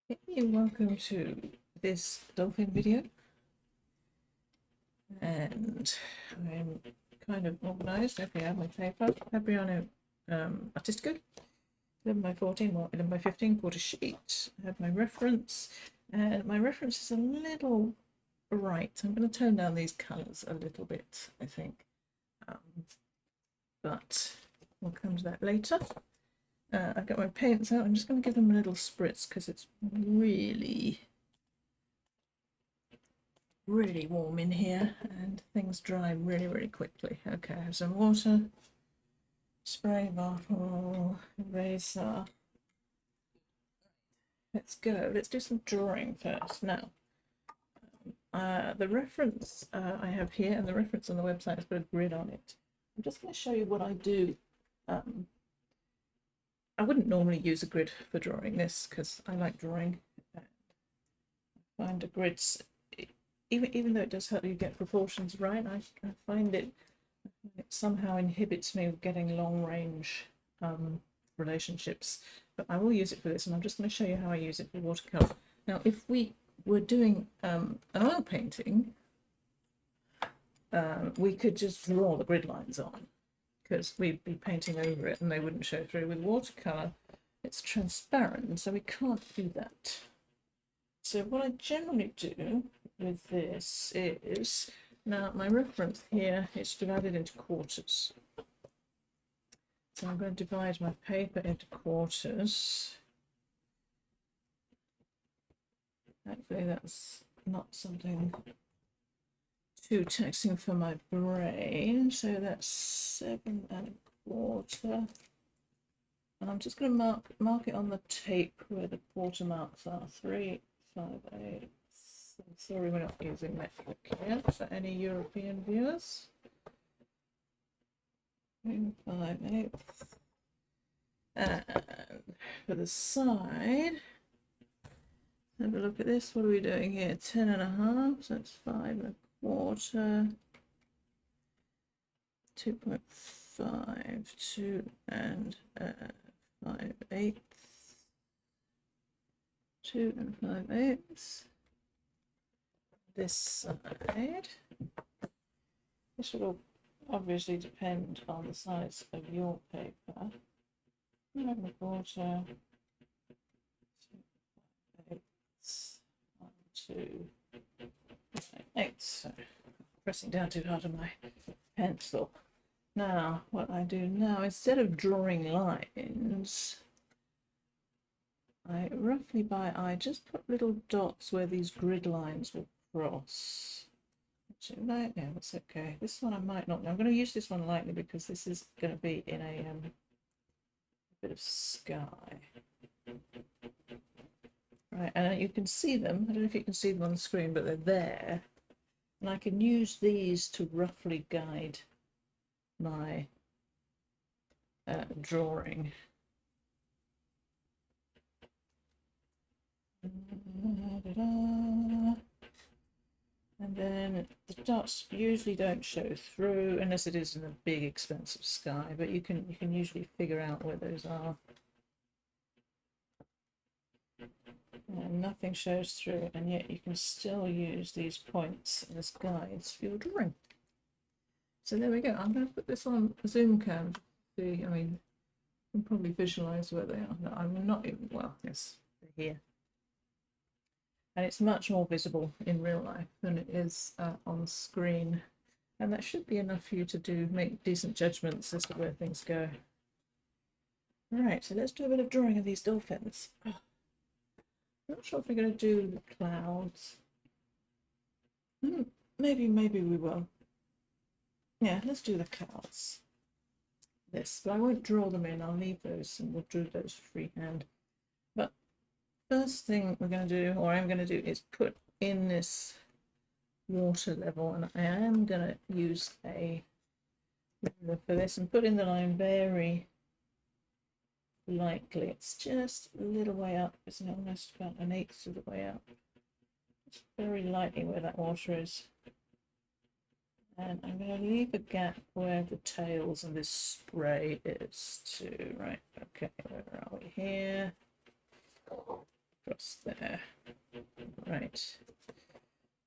Hey, welcome to this dolphin video, and I'm kind of organised. Okay, I have my paper, Fabriano Artistico, 11 by 14, well, 11 by 15 quarter sheet. I have my reference, and my reference is a little bright. I'm going to tone down these colours a little bit, I think, um, but we'll come to that later. I've got my paints out. I'm just going to give them a little spritz because it's really warm in here and things dry really quickly. Okay, I have some water, spray bottle, eraser. Let's go. Let's do some drawing first. Now, the reference I have here and the reference on the website has got a grid on it. I'm just going to show you what I do. I wouldn't normally use a grid for drawing this because I like drawing. I find a grid's even though it does help you get proportions right, I find it somehow inhibits me of getting long range relationships. But I will use it for this, and I'm just going to show you how I use it for watercolor. Now, if we were doing an oil painting, we could just draw the grid lines on because we'd be painting over it and they wouldn't show through. With watercolor, it's transparent, so we can't do that. So what I generally do with this is, now my reference here is divided into quarters. So I'm going to divide my paper into quarters. Hopefully that's not something too taxing for my brain. So that's 7¼ and I'm just going to mark it on the tape where the quarter marks are. 3, 5, 8. Sorry, we're not using metric here for any European viewers. 3, 5, 8. And for the side, have a look at this. What are we doing here? 10½. So that's 5¼ 2.5, 2 and 5/8, 2 and 5/8. This side. This will obviously depend on the size of your paper. 11¼ 2/8, 1, 2, 8. So pressing down too hard on my pencil. Now, what I do now, instead of drawing lines, I roughly by eye just put little dots where these grid lines will cross. Actually, yeah, that's okay. This one I might not. I'm going to use this one lightly because this is going to be in a bit of sky. Right, and you can see them. I don't know if you can see them on the screen, but they're there. And I can use these to roughly guide my drawing. And then the dots usually don't show through unless it is in a big expensive sky, but you can usually figure out where those are. And nothing shows through, and yet you can still use these points as guides for your drawing. So there we go. I'm going to put this on a zoom cam. See, I mean, you can probably visualize where they are. No, I'm not even, well, yes, they're here. And it's much more visible in real life than it is on screen. And that should be enough for you to make decent judgments as to where things go. Right, so let's do a bit of drawing of these dolphins. Not sure if we're going to do the clouds. Maybe we will. Yeah, let's do the clouds. This, but I won't draw them in. I'll leave those and we'll do those freehand. But first thing we're going to do, or I'm going to do, is put in this water level, and I am going to use a ruler for this and put in the line very lightly. It's just a little way up. It's almost about 1/8 of the way up. Just very lightly where that water is. And I'm going to leave a gap where the tails and this spray is too. Right, okay, where are we here? across there. Right.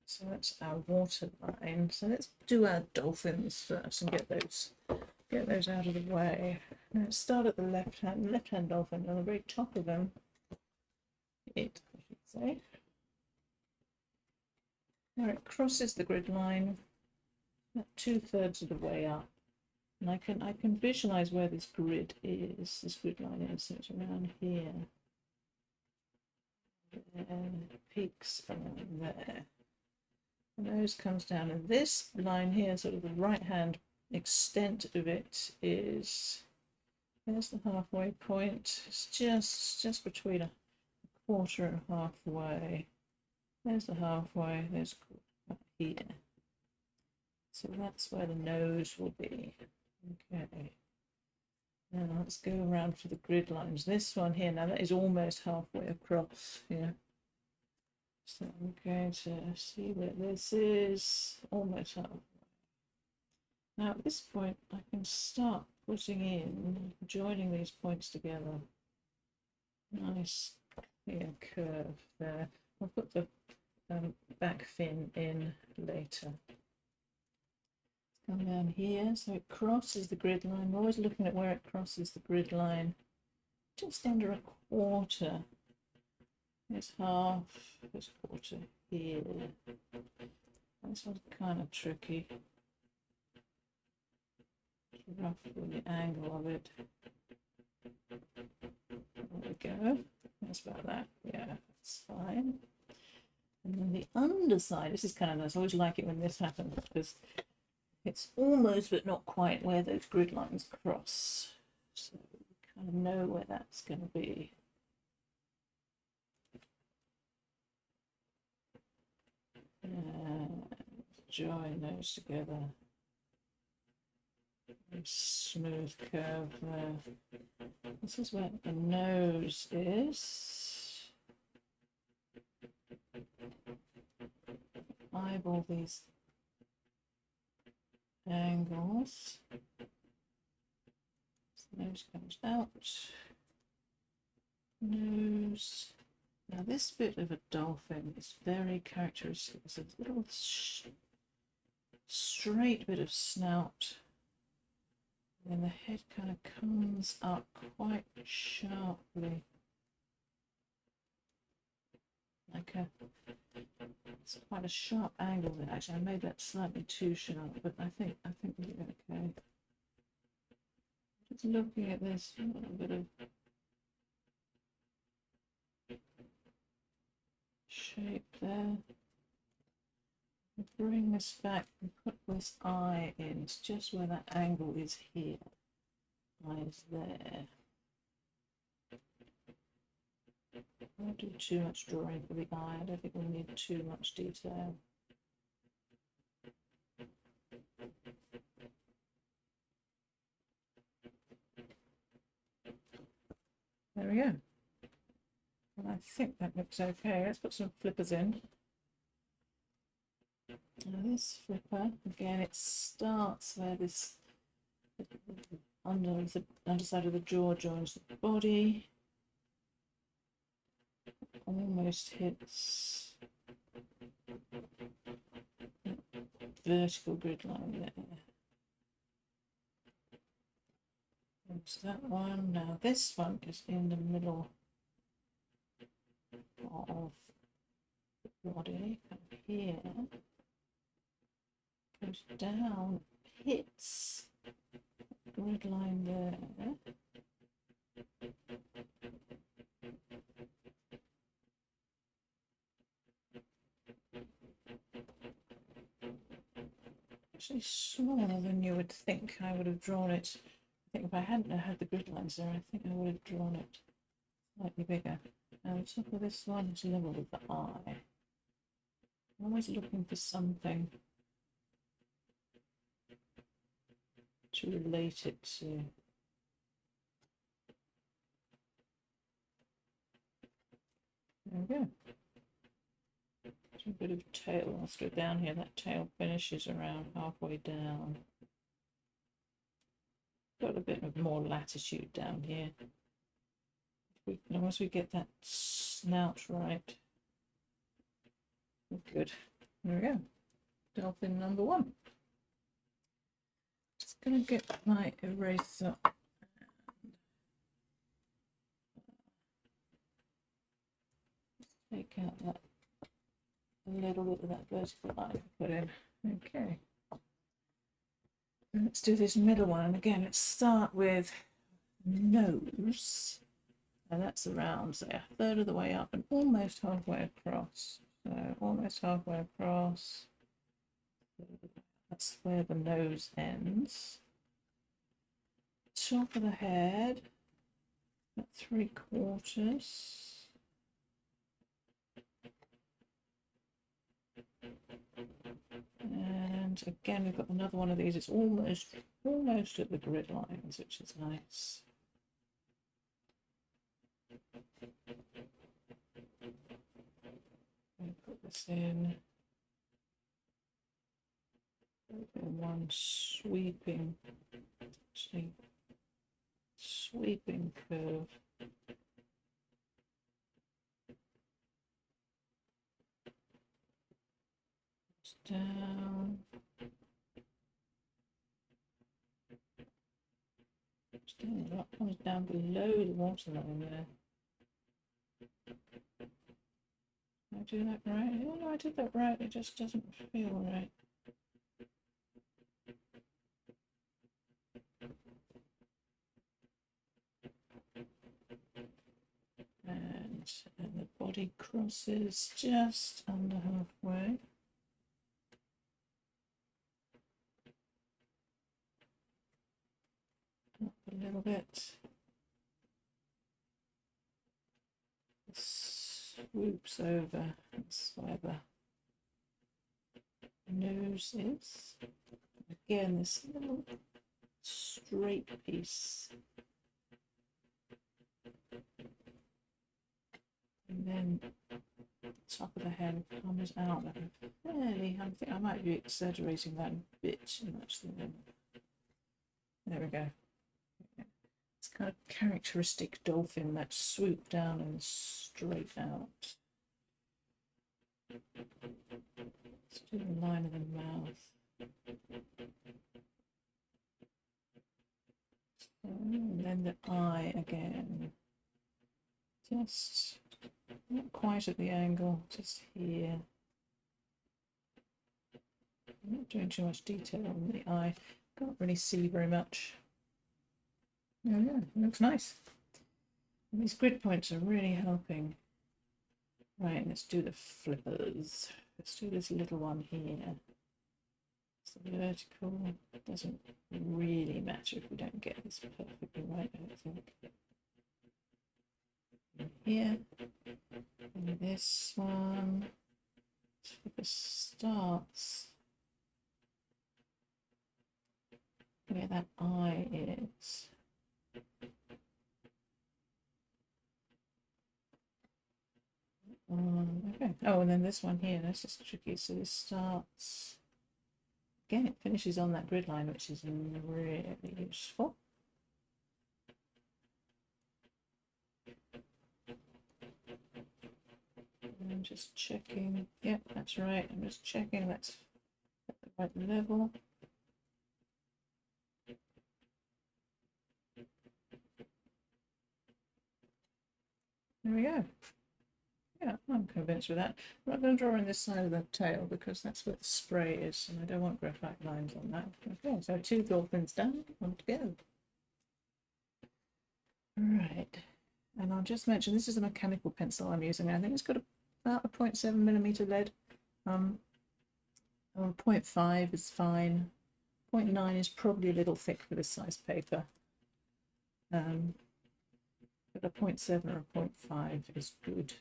So that's our water line. So let's do our dolphins first and get those out of the way. Now let's start at the left-hand dolphin on the very top of them. It, I should say. Where it crosses the grid line, about 2/3 of the way up. And I can visualize where this grid line is. So it's around here. And it peaks around there. And nose comes down, and this line here, sort of the right hand extent of it is, there's the halfway point. It's just between a quarter and halfway. There's the halfway, there's here. So that's where the nose will be. Okay. Now let's go around for the grid lines. This one here, now that is almost halfway across here. So I'm going to see that this is almost halfway. Now at this point, I can start joining these points together. Nice clear curve there. I'll put the back fin in later. Come down here, so it crosses the grid line. We're always looking at where it crosses the grid line. Just under a quarter. There's half, there's a quarter here. This one's kind of tricky. Roughly the angle of it. There we go. That's about that. Yeah, that's fine. And then the underside, this is kind of nice. I always like it when this happens because it's almost but not quite where those grid lines cross. So we kind of know where that's going to be. And join those together. Smooth curve there. This is where the nose is. Eyeball these angles. So nose comes out. Nose. Now this bit of a dolphin is very characteristic. It's a little straight bit of snout. And the head kind of comes up quite sharply. It's quite a sharp angle there. Actually, I made that slightly too sharp, but I think we're okay. Just looking at this, a little bit of shape there. Bring this back and put this eye in. It's just where that angle is here. Eye is there. I don't do too much drawing for the eye. I don't think we need too much detail. There we go. And I think that looks okay. Let's put some flippers in. Now this flipper, again, it starts where this underside of the jaw joins the body. Almost hits vertical grid line there. There's that one. Now this one is in the middle of the body, up here. Goes down, hits grid line there. Actually smaller than you would think. I would have drawn it. I think if I hadn't had the grid lines there, I think I would have drawn it slightly bigger. Now the top of this one is level with the eye. I'm always looking for something to relate it to. There we go. A bit of tail. Let's go down here. That tail finishes around halfway down. Got a bit of more latitude down here. Once we get that snout right. Good. There we go. Dolphin number 1. Just gonna get my eraser and take out that little bit of that vertical line I put in. Okay. Let's do this middle one. And again, let's start with nose. And that's around, say, a third of the way up and almost halfway across. So almost halfway across. That's where the nose ends. Top of the head, about 3/4. And again, we've got another one of these. It's almost at the grid lines, which is nice. Put this in. One sweeping curve. Down. That comes down below the waterline there. Did I do that right? Oh no, I did that right. It just doesn't feel right. And the body crosses just under halfway. Up a little bit. Swoops over. That's where the nose is. Again, this little straight piece. And then the top of the head comes out. Fairly, I think I might be exaggerating that a bit too much. There we go. It's kind of characteristic dolphin, that swoop down and straight out. Let's do the line of the mouth. And then the eye again. Just not quite at the angle, just here. I'm not doing too much detail on the eye. Can't really see very much. Oh yeah, it looks nice. And these grid points are really helping. Right, let's do the flippers. Let's do this little one here. It's the vertical. It doesn't really matter if we don't get this perfectly right, I don't think. And here, and this one. Flipper starts where that eye is. Okay. Oh, and then this one here, that's just tricky. So this starts, again, it finishes on that grid line, which is really useful. I'm just checking. Yep, that's right. I'm just checking that's at the right level. There we go. Yeah, I'm convinced with that. I'm not going to draw in this side of the tail because that's where the spray is, and I don't want graphite lines on that. Okay, so 2 dolphins done, on to go. Right, and I'll just mention this is a mechanical pencil I'm using. I think it's got about a 0.7mm lead. 0.5 is fine. 0.9 is probably a little thick for this size paper. But a 0.7 or a 0.5 is good.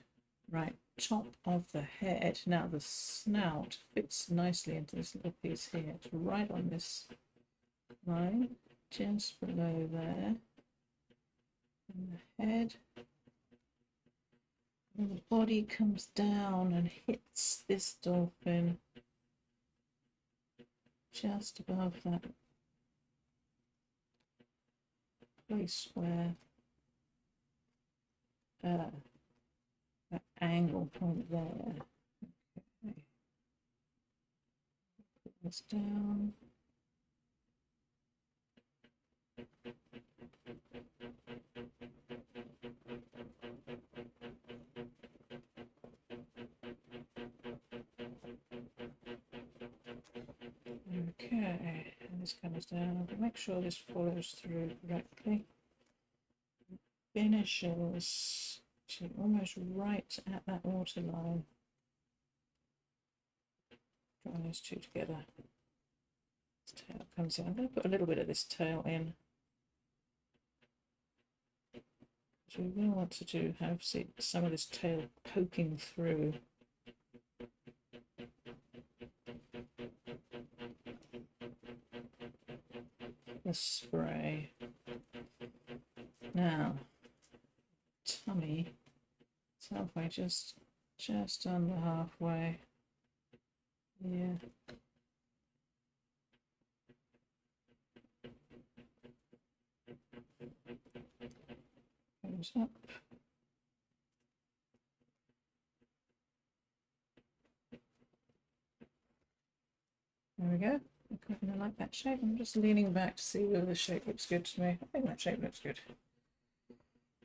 Right, top of the head. Now the snout fits nicely into this little piece here. It's right on this line, just below there. And the head. And the body comes down and hits this dolphin just above that place where angle point there. Okay. Put this down. Okay, and this comes down. Make sure this follows through correctly. Finishes to almost right at that waterline. Join those two together. This tail comes in. I'm going to put a little bit of this tail in. So we will want to have some of this tail poking through. The spray. Now, tummy. So if I just under halfway. Yeah. Goes up. There we go. I like that shape. I'm just leaning back to see whether the shape looks good to me. I think that shape looks good.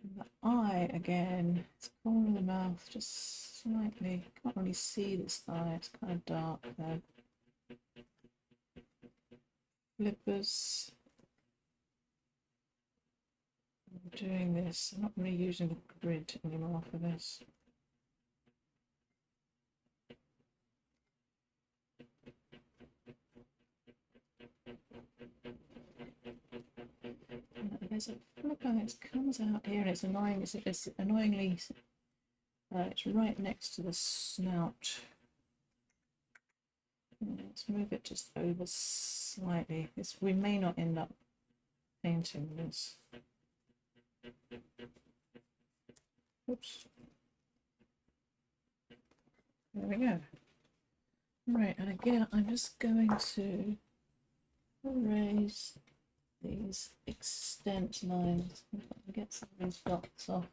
And the eye again, it's corner of the mouth, just slightly. Can't really see this eye, it's kind of dark though. Flippers. I'm doing this. I'm not really using the grid anymore for this. There's a flipper that comes out here and it's annoying. It's annoyingly, it's right next to the snout. Let's move it just over slightly. We may not end up painting this. Oops. There we go. Right, and again, I'm just going to erase these extent lines. Get some of these dots off.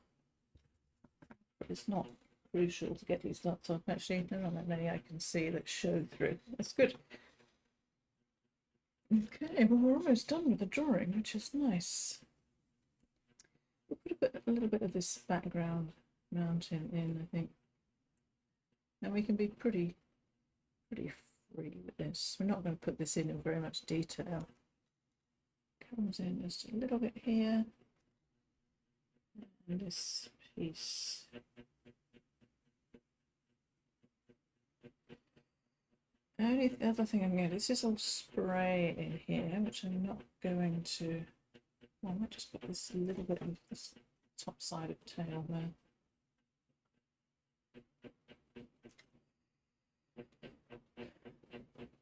But it's not crucial to get these dots off. Actually, there aren't that many I can see that show through. That's good. Okay, well, we're almost done with the drawing, which is nice. We'll put a little bit of this background mountain in, I think. And we can be pretty free with this. We're not going to put this in very much detail. Comes in just a little bit here. And this piece. The only other thing I'm going to do is this little spray in here, which I'm not going to. Well, I might just put this little bit of this top side of tail there.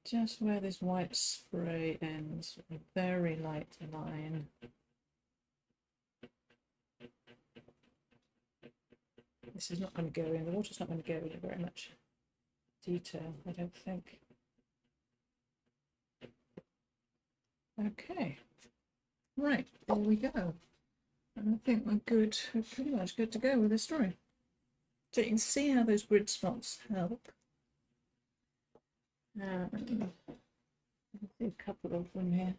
Just where this white spray ends, a very light line. This is not going to go in, the water's not going to go into very much detail, I don't think. Okay, right, there we go. And I think we're good, we're pretty much good to go with this story. So you can see how those grid spots help. I see a couple of them here.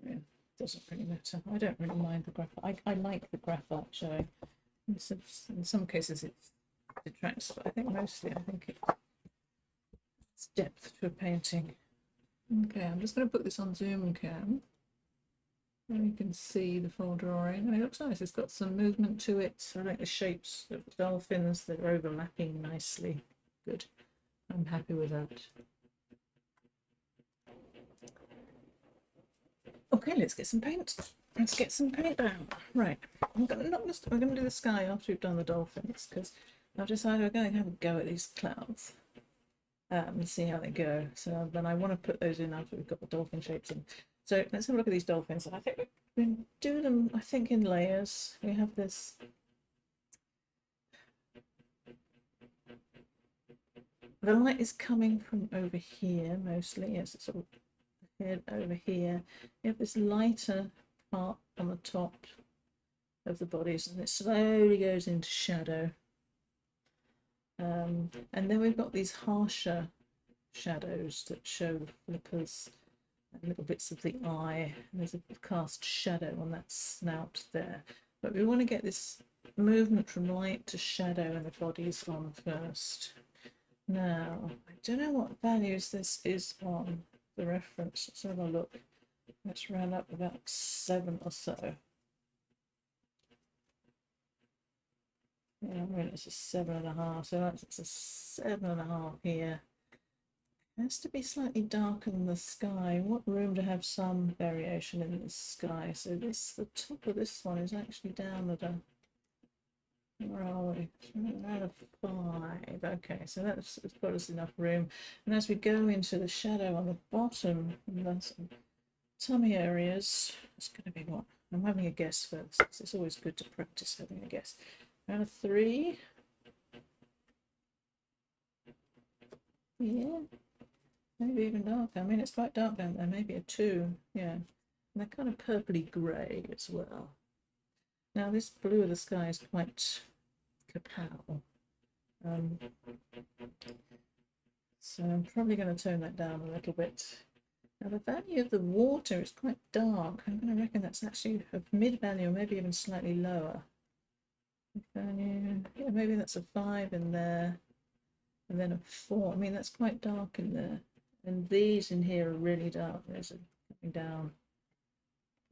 Yeah, doesn't really matter. I don't really mind the graphite. I like the graphite showing. In some cases it detracts, but I think mostly it's depth to a painting. Okay, I'm just going to put this on zoom cam. And you can see the full drawing, and it looks nice. It's got some movement to it. I like the shapes of the dolphins, they're overlapping nicely. Good. I'm happy with that. Okay, let's get some paint. Let's get some paint down. Right. I'm gonna do the sky after we've done the dolphins, because I've decided we're going to have a go at these clouds. And see how they go. So then I want to put those in after we've got the dolphin shapes in. So let's have a look at these dolphins. I think we can do them, I think, in layers. We have this. The light is coming from over here mostly. Yes, it's sort of head over here. We have this lighter part on the top of the bodies, and it slowly goes into shadow. And then we've got these harsher shadows that show the flippers and little bits of the eye. And there's a cast shadow on that snout there. But we want to get this movement from light to shadow in the bodies on first. Now, I don't know what values this is on the reference. Let's have a look. Let's round up about 7 or so. Yeah, I mean, it's a 7.5, so that's a 7.5 here. It has to be slightly darker than the sky. What room to have some variation in the sky? So this, the top of this one is actually down at a, where are we? Out of 5. Okay, so that's got us enough room. And as we go into the shadow on the bottom, that's tummy areas, it's going to be what? I'm having a guess first. It's always good to practice having a guess. Around a 3. Yeah, maybe even darker. I mean, it's quite dark down there. Maybe a 2. Yeah, and they're kind of purpley grey as well. Now this blue of the sky is quite kapow. So I'm probably going to tone that down a little bit. Now the value of the water is quite dark. I'm going to reckon that's actually a mid value, or maybe even slightly lower. Value, yeah, maybe that's a 5 in there, and then a 4. I mean, that's quite dark in there. And these in here are really dark. There's a coming down.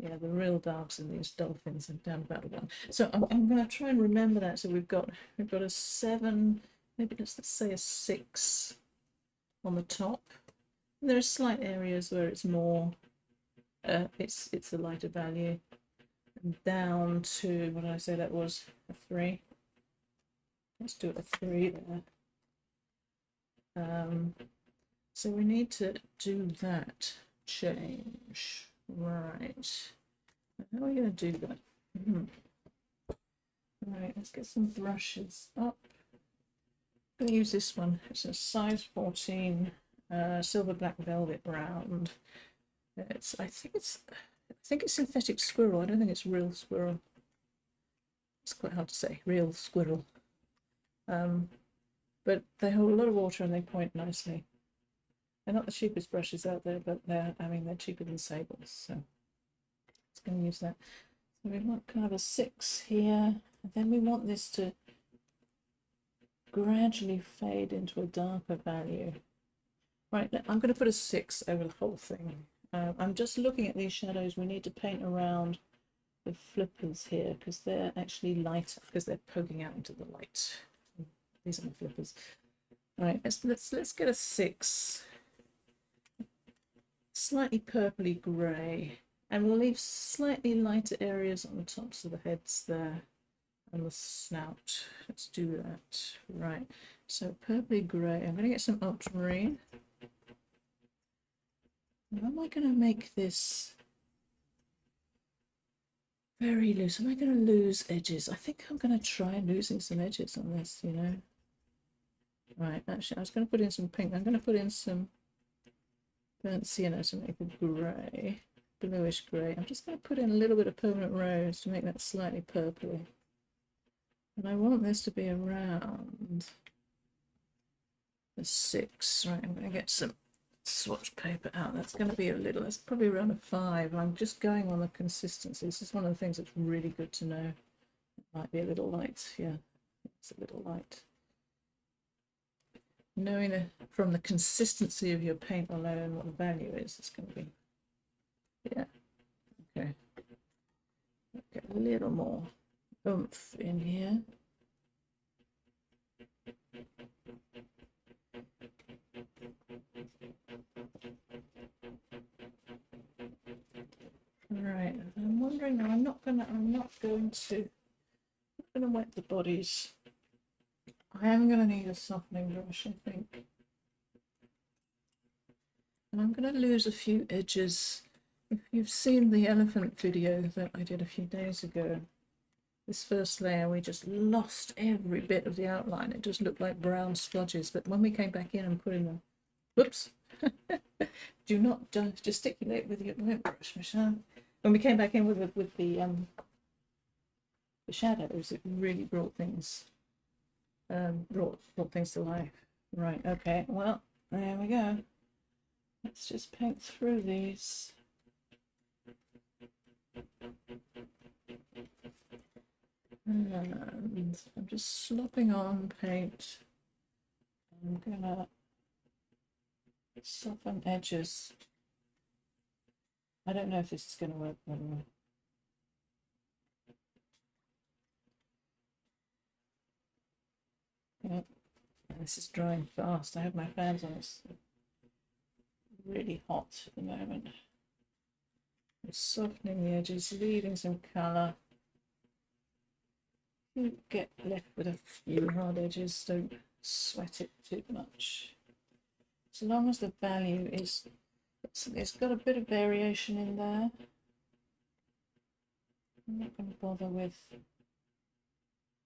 Yeah, the real darks in these dolphins are down about a 1. So I'm going to try and remember that. So we've got a 7, maybe let's say a 6 on the top. And there are slight areas where it's more, it's a lighter value. And down to, what did I say that was? A 3. Let's do a 3 there. So we need to do that change. Right. How are we going to do that? Right, let's get some brushes up. I'm going to use this one. It's a size 14 silver black velvet round. I think it's synthetic squirrel. I don't think it's real squirrel. It's quite hard to say, real squirrel. But they hold a lot of water and they point nicely. They're not the cheapest brushes out there, but they're cheaper than Sables, so it's going to use that. So we want kind of a 6 here, and then we want this to gradually fade into a darker value. Right, I'm going to put a 6 over the whole thing. I'm just looking at these shadows. We need to paint around the flippers here because they're actually lighter because they're poking out into the light. These are the flippers. Right, let's get a 6. Slightly purpley grey, and we'll leave slightly lighter areas on the tops of the heads there and the snout. Let's do that. Right, so purpley grey. I'm going to get some ultramarine. How am I going to make this very loose? Am I going to lose edges? I think I'm going to try losing some edges on this, you know. Right, actually, I was going to put in some pink. I'm going to put in some burnt sienna to make a grey, bluish grey. I'm just going to put in a little bit of permanent rose to make that slightly purpley. And I want this to be around the 6. Right, I'm going to get some swatch paper out. That's going to be a little, that's probably around a 5. I'm just going on the consistency. This is one of the things that's really good to know. It might be a little light. Yeah, it's a little light. Knowing from the consistency of your paint alone what the value is, it's going to be, yeah, okay. Get a little more oomph in here. Right, I'm wondering. I'm not going to wet the bodies. I am going to need a softening brush, I think. And I'm going to lose a few edges. If you've seen the elephant video that I did a few days ago, this first layer, we just lost every bit of the outline. It just looked like brown splodges. But when we came back in and put in the, whoops, do not gesticulate with your paintbrush, Michelle. When we came back in with the the shadows, it really brought things brought things to life. Right, okay, well, there we go. Let's just paint through these. And I'm just slopping on paint. I'm gonna soften edges. I don't know if this is going to work very well. Yeah, this is drying fast. I have my fans on. It's really hot at the moment. I'm softening the edges, leaving some colour. You get left with a few hard edges, don't sweat it too much. So long as the value is, it's got a bit of variation in there. I'm not going to bother with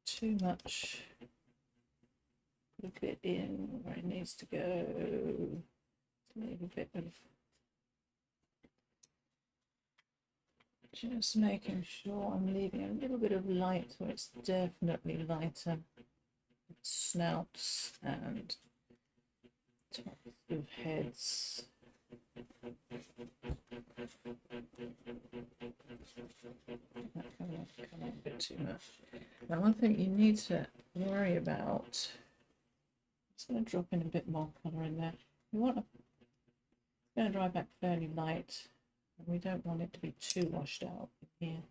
too much. Put a bit in where it needs to go. Leave a bit of, just making sure I'm leaving a little bit of light where it's definitely lighter. Snouts and tops of heads. That come on a bit too much. Now, one thing you need to worry about, I'm just going to drop in a bit more colour in there. We want to, it's going to dry back fairly light, and we don't want it to be too washed out in here.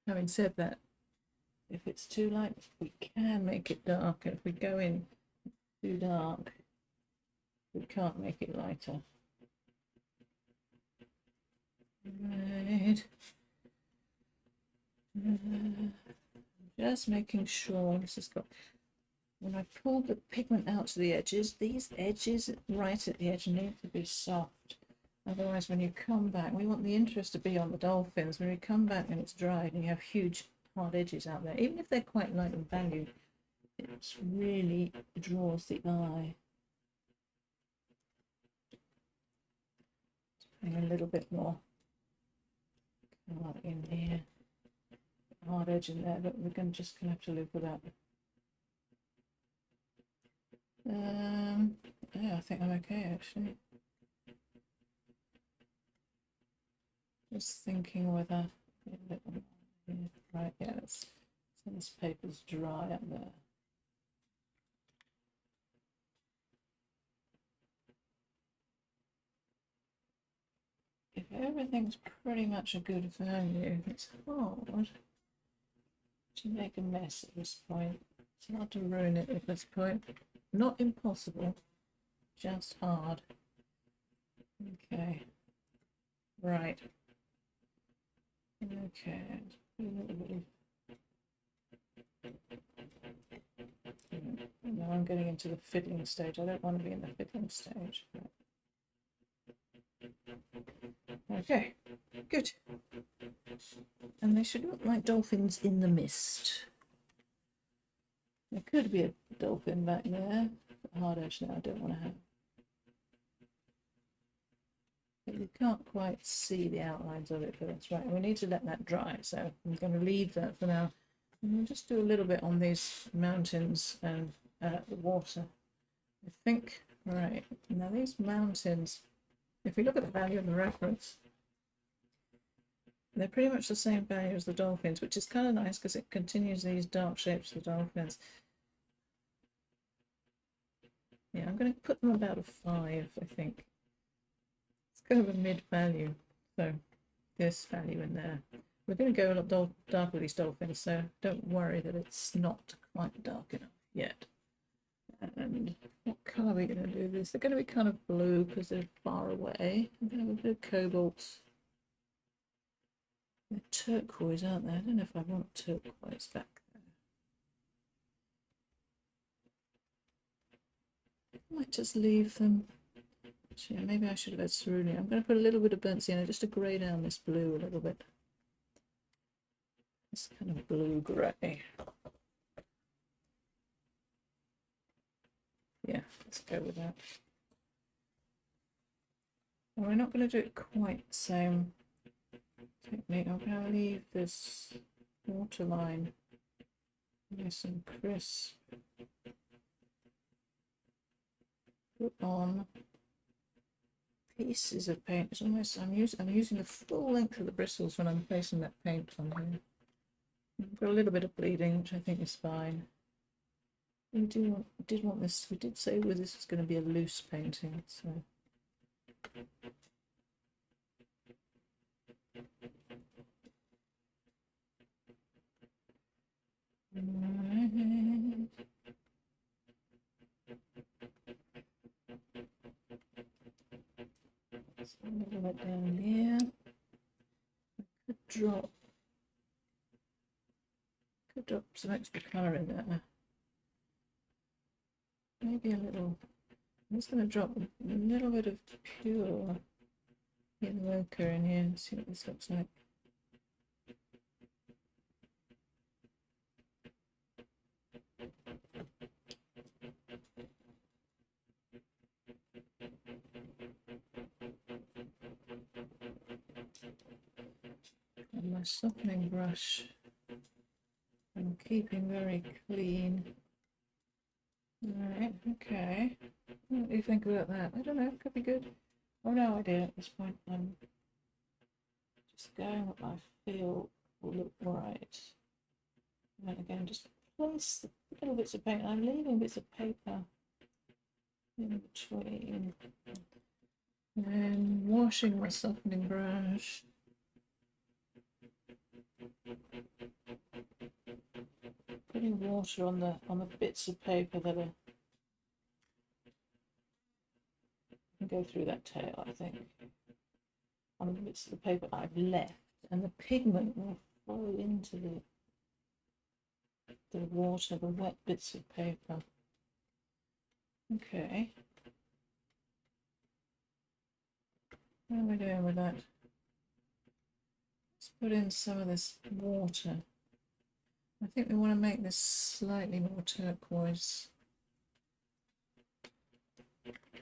Having said that, if it's too light, we can make it darker. If we go in too dark, we can't make it lighter. Right. Just making sure this has got, when I pull the pigment out to the edges, these edges right at the edge need to be soft. Otherwise, when you come back, we want the interest to be on the dolphins. When you come back and it's dried and you have huge hard edges out there, even if they're quite light in value, it really draws the eye. Putting a little bit more in here, hard edge in there, but we're just gonna have to live with that. Yeah, I think I'm okay actually. Just thinking whether, right, yeah, so this paper's dry up there. If everything's pretty much a good value, it's hard to make a mess at this point. It's hard to ruin it at this point. Not impossible, just hard. Okay, right. Okay, now I'm getting into the fiddling stage. I don't want to be in the fiddling stage. Okay, good. And they should look like dolphins in the mist. There could be a dolphin back there. Hard edge there, I don't want to have. But you can't quite see the outlines of it, but that's right. We need to let that dry, so I'm going to leave that for now. And we'll just do a little bit on these mountains and the water. I think, right, now these mountains, if we look at the value of the reference, they're pretty much the same value as the dolphins, which is kind of nice because it continues these dark shapes of the dolphins. Yeah, I'm going to put them about a 5, I think. It's kind of a mid value, so this value in there. We're going to go a lot darker with these dolphins, so don't worry that it's not quite dark enough yet. And what colour are we going to do this? They're going to be kind of blue because they're far away. I'm going to have a bit of cobalt. They're turquoise, aren't they? I don't know if I want turquoise back there. I might just leave them. Actually, maybe I should have had cerulean. I'm going to put a little bit of burnt sienna just to grey down this blue a little bit. This kind of blue grey. Yeah, let's go with that. And we're not going to do it quite the same technique. I'm going to leave this waterline nice and crisp. Put on pieces of paint. It's almost I'm using the full length of the bristles when I'm placing that paint on here. I've got a little bit of bleeding, which I think is fine. We did want this. We did say this was going to be a loose painting, so. Right. So a little bit down here. I could drop some extra colour in there. Maybe a little. I'm just going to drop a little bit of pure yellow ochre in here and see what this looks like. And my softening brush, I'm keeping very clean. Alright, okay. What do you think about that? I don't know, could be good. Oh, no idea at this point. I'm just going what I feel will look right. And again, just place the little bits of paint. I'm leaving bits of paper in between. And washing my softening brush. Putting water on the bits of paper that are go through that tail, I think. On the bits of the paper I've left, and the pigment will flow into the water, the wet bits of paper. Okay. How are we doing with that? Let's put in some of this water. I think we want to make this slightly more turquoise.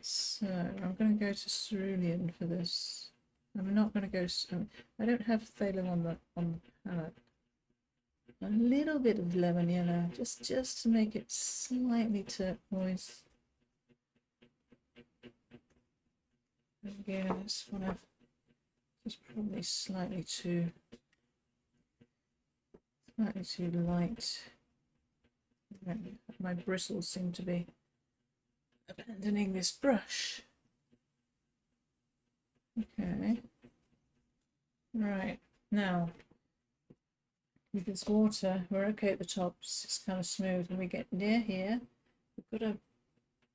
So I'm going to go to cerulean for this. I'm not going to go. I don't have phthalo on the palette. A little bit of lemon yellow, just to make it slightly turquoise. Again, I just want to. Just probably slightly too light. My bristles seem to be abandoning this brush. Okay. Right, now with this water, we're okay at the top, it's kind of smooth. When we get near here, we've got to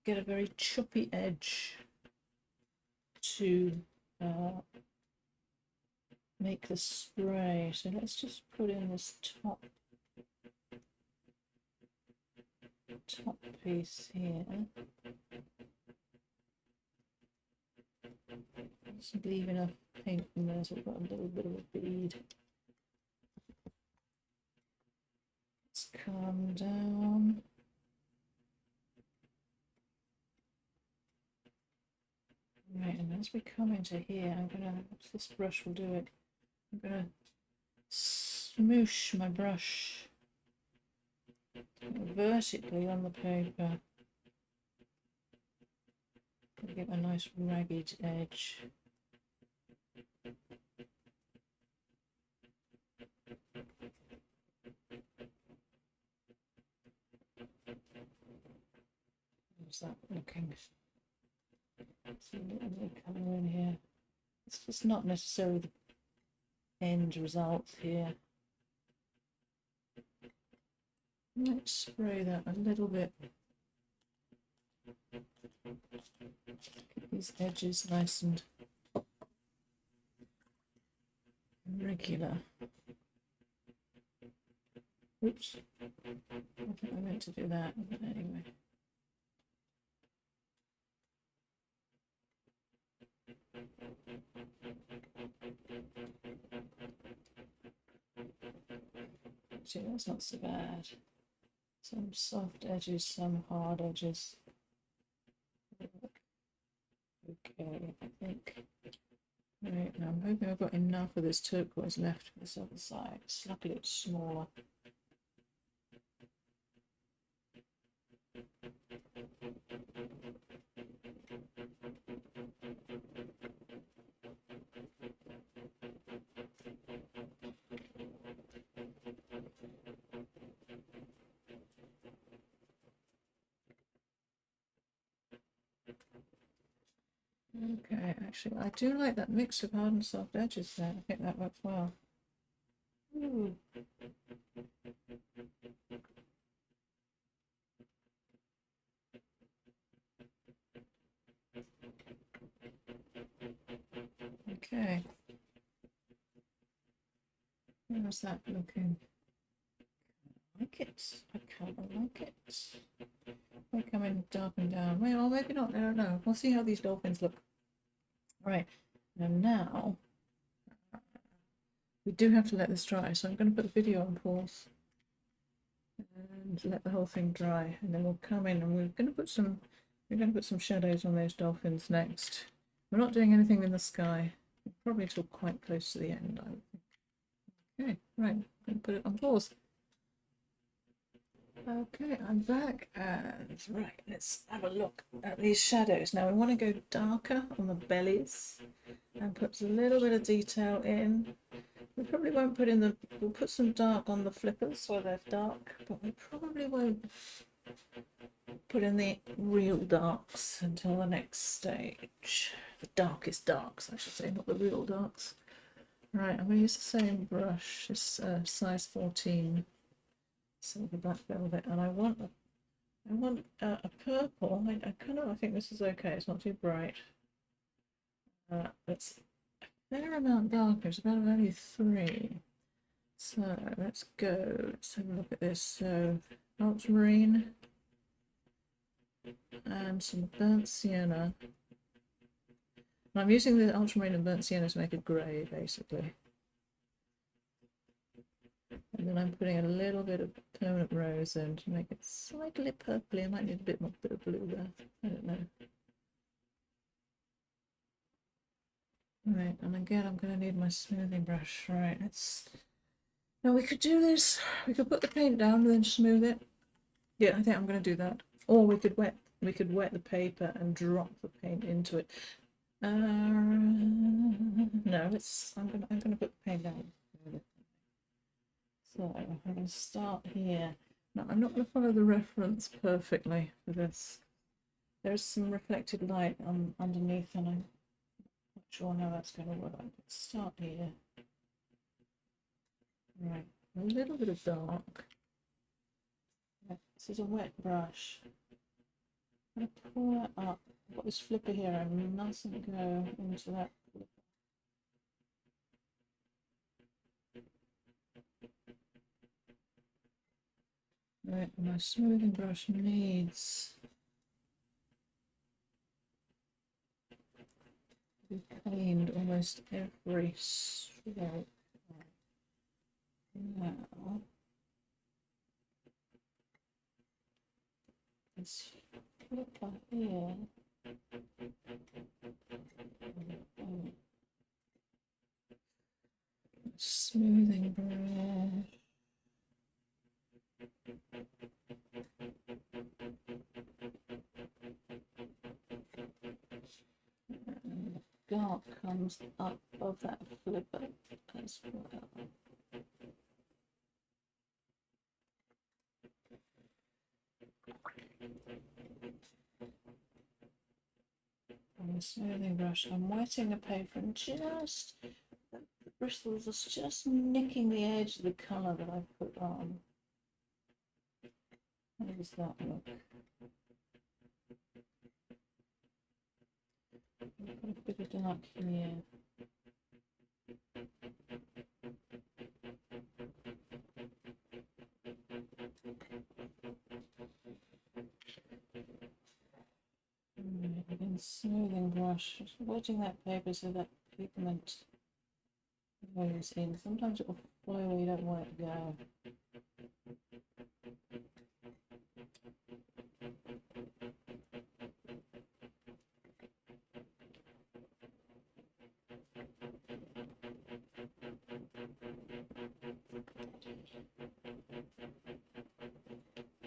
get a very choppy edge to make the spray. So let's just put in this top piece here. Just leave enough paint in there so we've got a little bit of a bead. Let's calm down. Right, and as we come into here, this brush will do it. I'm gonna smoosh my brush vertically on the paper. To get a nice ragged edge. How's that looking? See a little bit of colour in here. It's just not necessarily the end result here. Let's spray that a little bit. Get these edges nice and regular. Oops, I think I meant to do that, but anyway. Actually, that's not so bad. Some soft edges, some hard edges. Okay, I think. Right, I'm I'm hoping I've got enough of this turquoise left for this other side. Luckily it's smaller. Okay, actually, I do like that mix of hard and soft edges there. I think that works well. Ooh. Okay. How's that looking? I like it. I kind of like it. We're coming dark and down. Well, maybe not. I don't know. We'll see how these dolphins look. Right. And now we do have to let this dry, so I'm going to put the video on pause and let the whole thing dry, and then we'll come in and we're going to put some shadows on those dolphins next. We're not doing anything in the sky. Probably till quite close to the end, I would think. Okay, right. I'm going to put it on pause. Okay, I'm back, and right, let's have a look at these shadows. Now we want to go darker on the bellies and put a little bit of detail in. We probably won't put in the, we'll put some dark on the flippers where they're dark, but we probably won't put in the real darks until the next stage. The darkest darks, I should say, not the real darks. Right, I'm going to use the same brush, this size 14. Silver black velvet, and I want a purple. I think this is okay. It's not too bright. It's a fair amount darker. It's about only 3. So let's go. Let's have a look at this. So ultramarine and some burnt sienna. And I'm using the ultramarine and burnt sienna to make a grey, basically. And then I'm putting a little bit of permanent rose in to make it slightly purpley. I might need a bit more bit of blue there. I don't know. Right, and again I'm going to need my smoothing brush. Right, now we could do this. We could put the paint down and then smooth it. Yeah, I think I'm going to do that. Or we could wet the paper and drop the paint into it. No, I'm gonna put the paint down. So I'm going to start here. Now I'm not going to follow the reference perfectly for this. There's some reflected light underneath, and I'm not sure how that's going to work. Let's start here. Right, a little bit of dark. Right, this is a wet brush. I'm going to pull that up. I've got this flipper here. I mustn't go into that flipper. Right, my smoothing brush needs to be cleaned almost every stroke. Now, this flipper here. Smoothing brush. And the dark comes up of that flipper as well. And the smoothing brush, I'm wetting the paper and just the bristles are just nicking the edge of the colour that I put on. How does that look? Put a bit of dark here. Again, smoothing brush, just wetting that paper so that pigment goes in. Sometimes it will flow where you don't want it to go.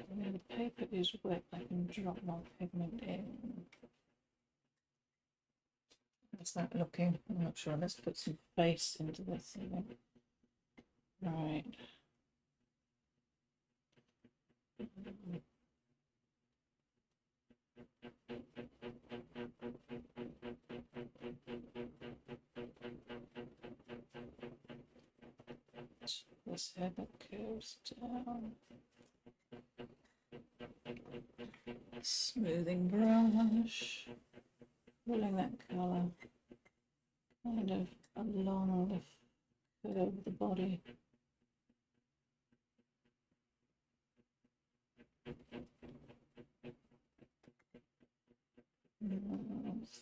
When the paper is wet, I can drop my pigment in. How's that looking? I'm not sure. Let's put some face into this again. Right. This head that curves down. Smoothing brush. Pulling that colour kind of along the curve of the body.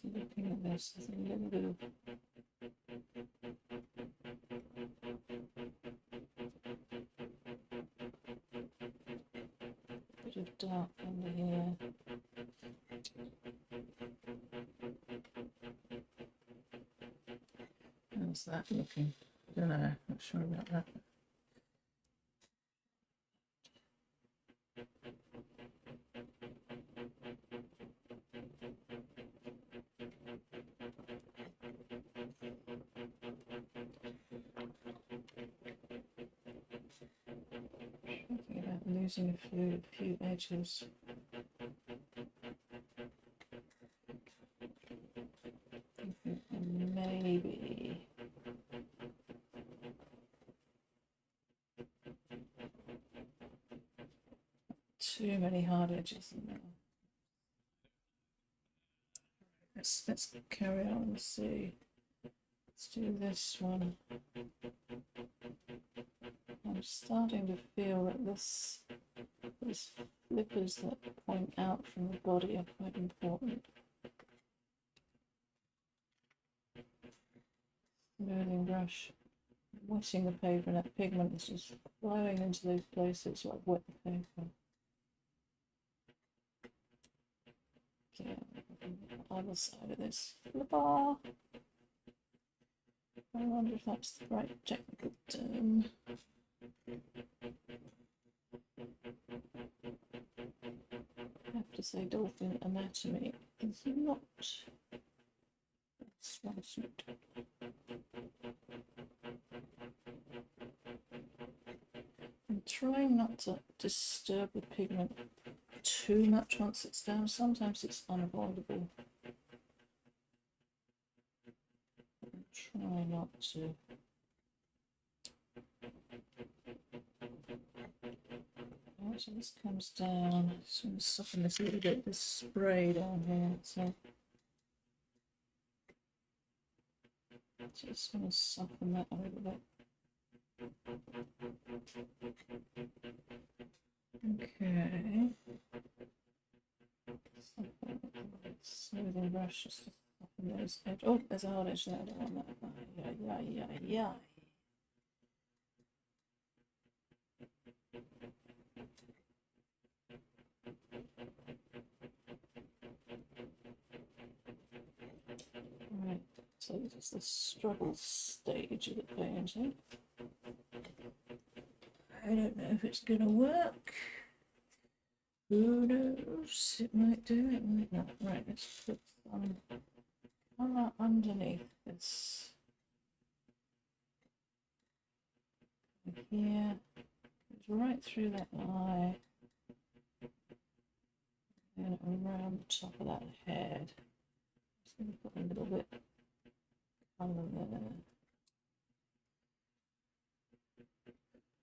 Looking at this, there's a little bit of dark under here. How's that looking? I don't know, not sure about that. Thinking about losing a few edges. Maybe too many hard edges in there. Let's carry on and see. Let's do this one. I'm starting to feel that these flippers that point out from the body are quite important. Smoothing brush, wetting the paper, and that pigment is just flowing into those places like wet the paper. Okay, the other side of this flipper. I wonder if that's the right technical term. I have to say, dolphin anatomy is not swimsuit. I'm trying not to disturb the pigment too much once it's down. Sometimes it's unavoidable. Try not to. Right, so this comes down. Just going to soften this a little bit. This spray down here. So just going to soften that a little bit. Okay. Smoothing brush just to soften those edges. Oh, there's a hard edge there. I don't want that. Yeah. Right, so this is the struggle stage of the painting. I don't know if it's gonna work. Who knows? It might do, it might not. Right, let's put some colour underneath this. Here, goes right through that eye. And around the top of that head. Just going to put a little bit of colour there.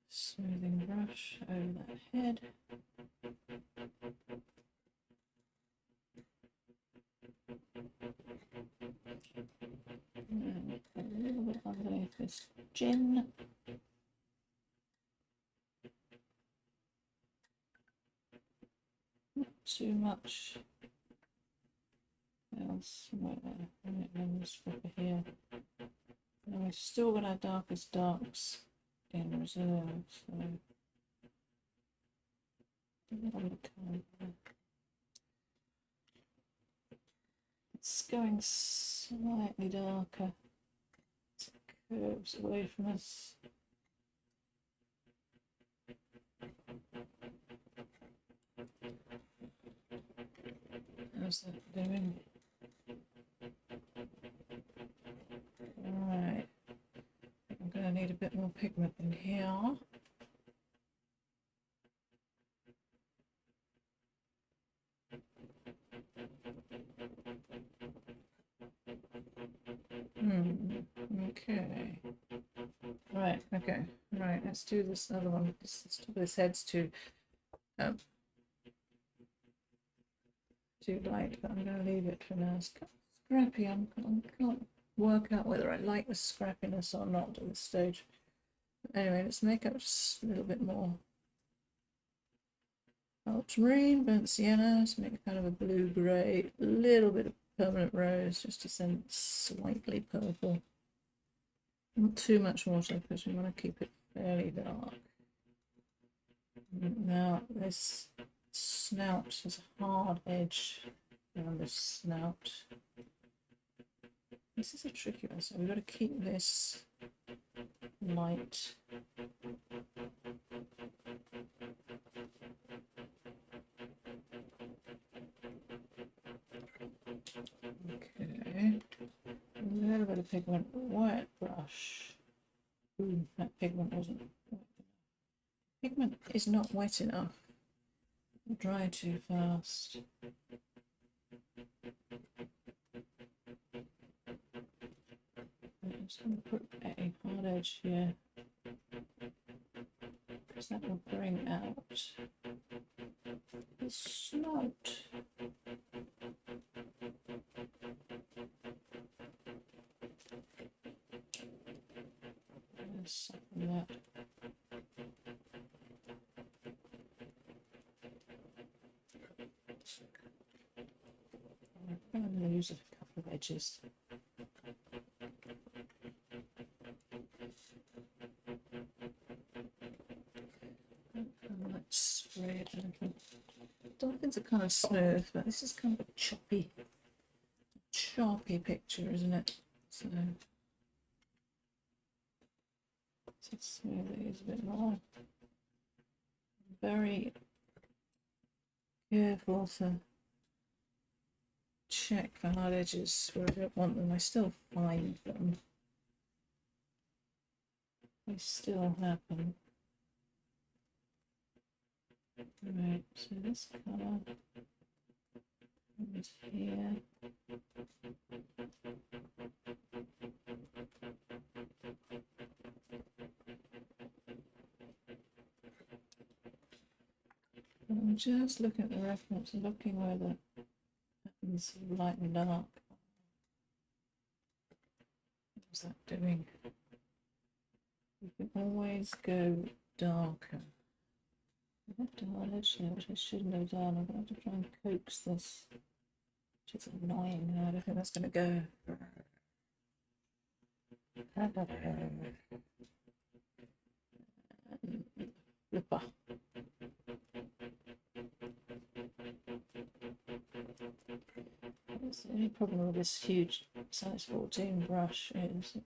Smoothing brush over that head. And a little bit underneath this chin. Not too much elsewhere. Right, then this flipper here. And we've still got our darkest darks in reserve, so a little bit of colour there. It's going slightly darker. It curves away from us. how's that doing? Alright, I'm going to need a bit more pigment in here. Okay. Right, okay. Right, let's do this other one. This head's too light, but I'm going to leave it for now. It's scrappy. I can't work out whether I like the scrappiness or not at this stage. Anyway, let's make up just a little bit more ultramarine, burnt sienna. Let's make kind of a blue-grey, a little bit of permanent rose, just to send slightly purple. Not too much water because we want to keep it fairly dark. Now this snout has a hard edge around this snout. This is a tricky one, so we've got to keep this light. Okay, a little bit of pigment, wet brush. Ooh, that pigment wasn't wet enough. Pigment is not wet enough. Dry too fast. I'm just going to put a hard edge here because that will bring out the snout. Let's soften that. I'm going to lose a couple of edges. Let's spray it a little. Dolphins are kind of smooth, but this is kind of a choppy picture, isn't it? So let's smooth these a bit more. Very careful to check for hard edges where I don't want them. I still find them. They still happen. Right, so this colour comes here. I'm just looking at the reference, looking where the patterns of light and dark. What's that doing? You can always go darker. I have to hard edge there, which I shouldn't have done. I'm going to have to try and coax this, which is annoying. I don't think that's going to go. Flipper. That's the only problem with this huge size 14 brush is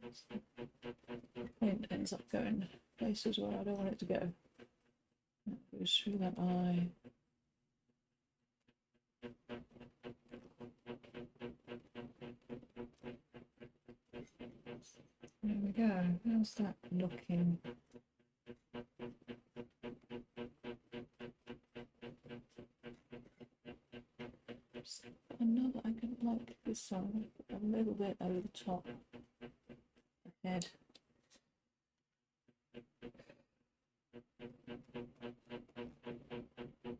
it ends up going places where I don't want it to go. That goes through that eye. There we go. How's that looking? Another, I can like this one a little bit over the top of the head.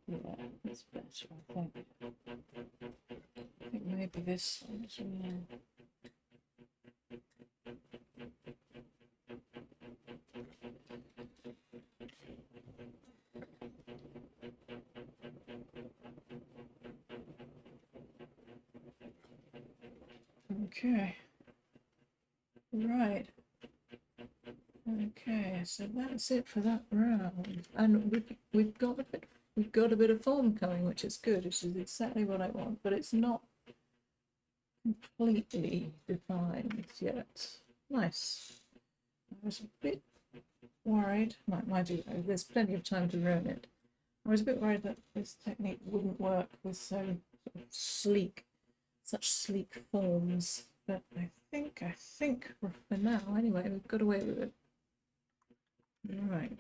Yeah, that's better, I think. I think maybe this one as well. Okay. Right. Okay, so that's it for that round, and we've got a bit of form coming, which is good, which is exactly what I want, but it's not completely defined yet. Nice. I was a bit worried, mind you, there's plenty of time to ruin it. I was a bit worried that this technique wouldn't work with so sort of sleek, such sleek forms. But I think for now, anyway, we've got away with it. All right.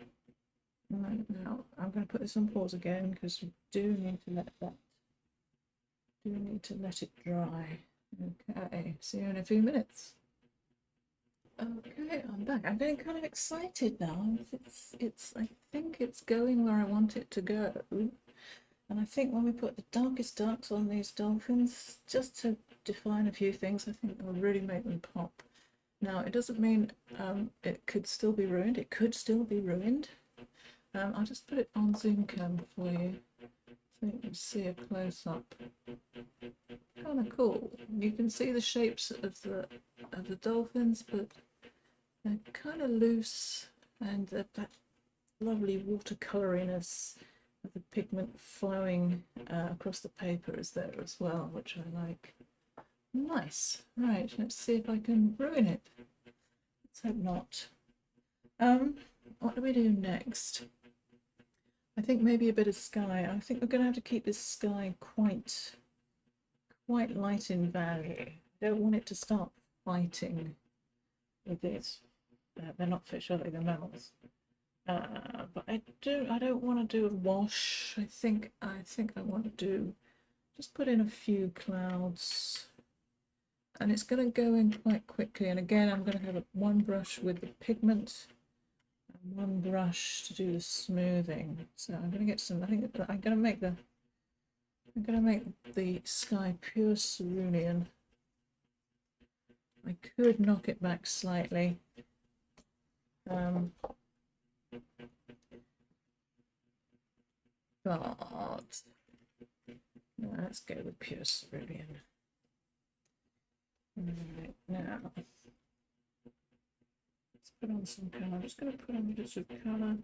Right, now I'm going to put this on pause again because we do need to let it dry. Okay, see you in a few minutes. Okay, I'm back. I'm getting kind of excited now. I think it's going where I want it to go. And I think when we put the darkest darks on these dolphins, just to define a few things, I think will really make them pop. Now, it doesn't mean it could still be ruined. It could still be ruined. I'll just put it on zoom cam for you so you can see a close up. Kind of cool. You can see the shapes of the dolphins, but they're kind of loose, and that lovely watercoloriness of the pigment flowing across the paper is there as well, which I like. Nice. Right, let's see if I can ruin it. Let's hope not. What do we do next? I think maybe a bit of sky. I think we're going to have to keep this sky quite light in value. I don't want it to start fighting with this. They're not fish, are they? They're mammals. But I don't want to do a wash. I think I want to just put in a few clouds, and it's going to go in quite quickly. And again, I'm going to have one brush with the pigment and one brush to do the smoothing. So I'm going to get some. I think I'm going to make the sky pure cerulean. I could knock it back slightly. But let's go with pure cerulean. Right, now let's put on some colour. I'm just going to put on bits of colour.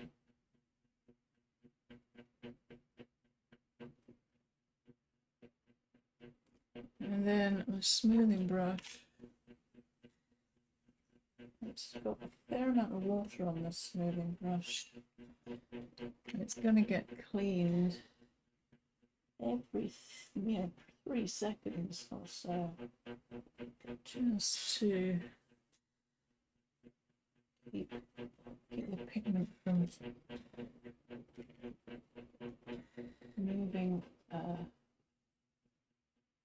And then my smoothing brush. It's got a fair amount of water on this smoothing brush. And it's going to get cleaned every 3 seconds or so, just to keep the pigment from moving.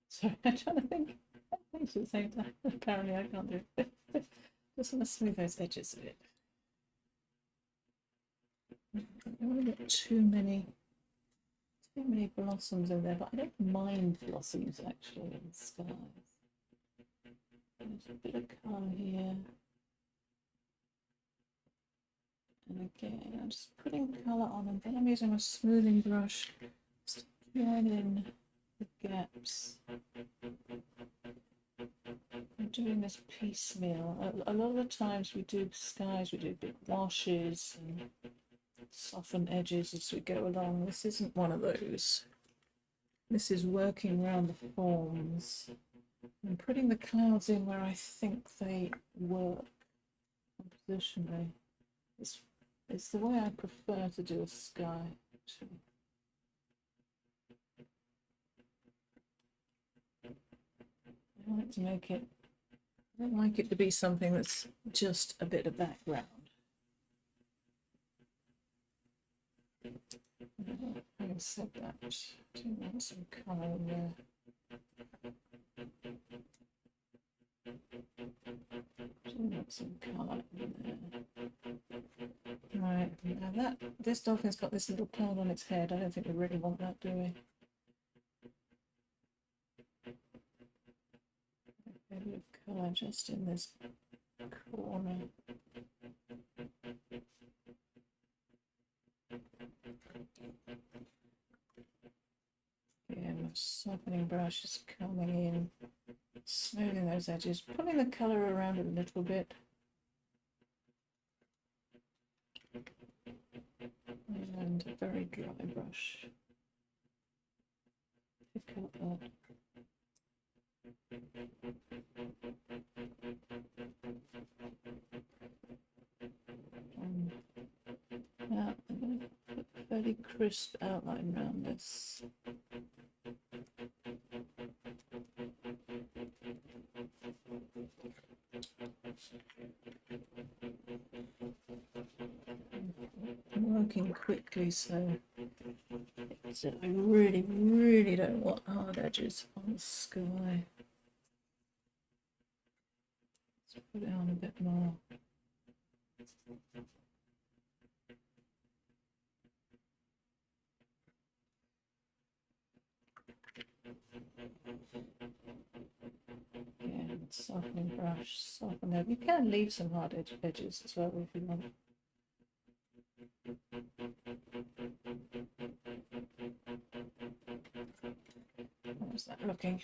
Sorry, I'm trying to think at the same time. Apparently I can't do it. Just want to smooth those edges a bit. I don't want to get too many blossoms in there, but I don't mind blossoms actually in skies. There's a bit of colour here. And again, I'm just putting colour on, and then I'm using my smoothing brush to join in the gaps. I'm doing this piecemeal. A lot of the times we do skies, we do big washes and soften edges as we go along. This isn't one of those. This is working around the forms and putting the clouds in where I think they work compositionally. It's the way I prefer to do a sky, actually. I like to make it, I don't like it to be something that's just a bit of background. Having said that, I do want some colour in there. Some colour in there. Right, now this dolphin's got this little cloud on its head. I don't think we really want that, do we? A bit of colour just in this corner. Yeah, my softening brush is coming in, smoothing those edges, pulling the colour around it a little bit. And a very dry brush. Pick up that. Now I'm going to put a fairly crisp outline around this. working quickly, so I really, really don't want hard edges on the sky. Let's put it on a bit more. Yeah, softening brush, soften it. You can leave some hard edges as well if you want. How's that looking?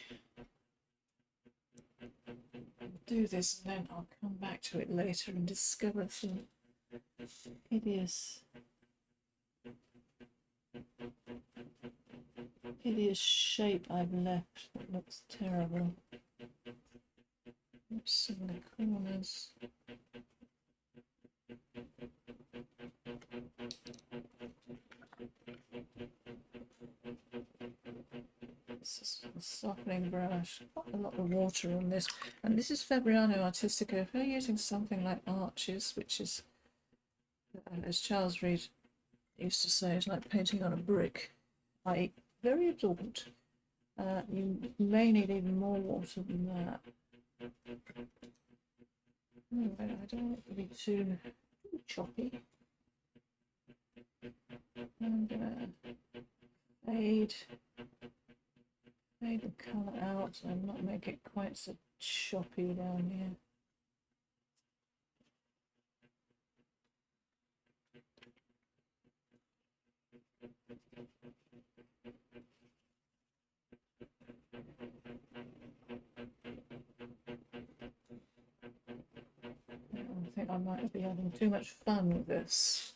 I'll do this and then I'll come back to it later and discover some hideous shape I've left that looks terrible. Oops, in the corners. This is a softening brush. Quite a lot of water on this, and this is Fabriano Artistico. If you're using something like arches, which is, as Charles Reed used to say, it's like painting on a brick, i.e. very absorbent. You may need even more water than that. Anyway, I don't want it to be too choppy. I'm gonna fade the colour out and not make it quite so choppy down here. I think I might be having too much fun with this.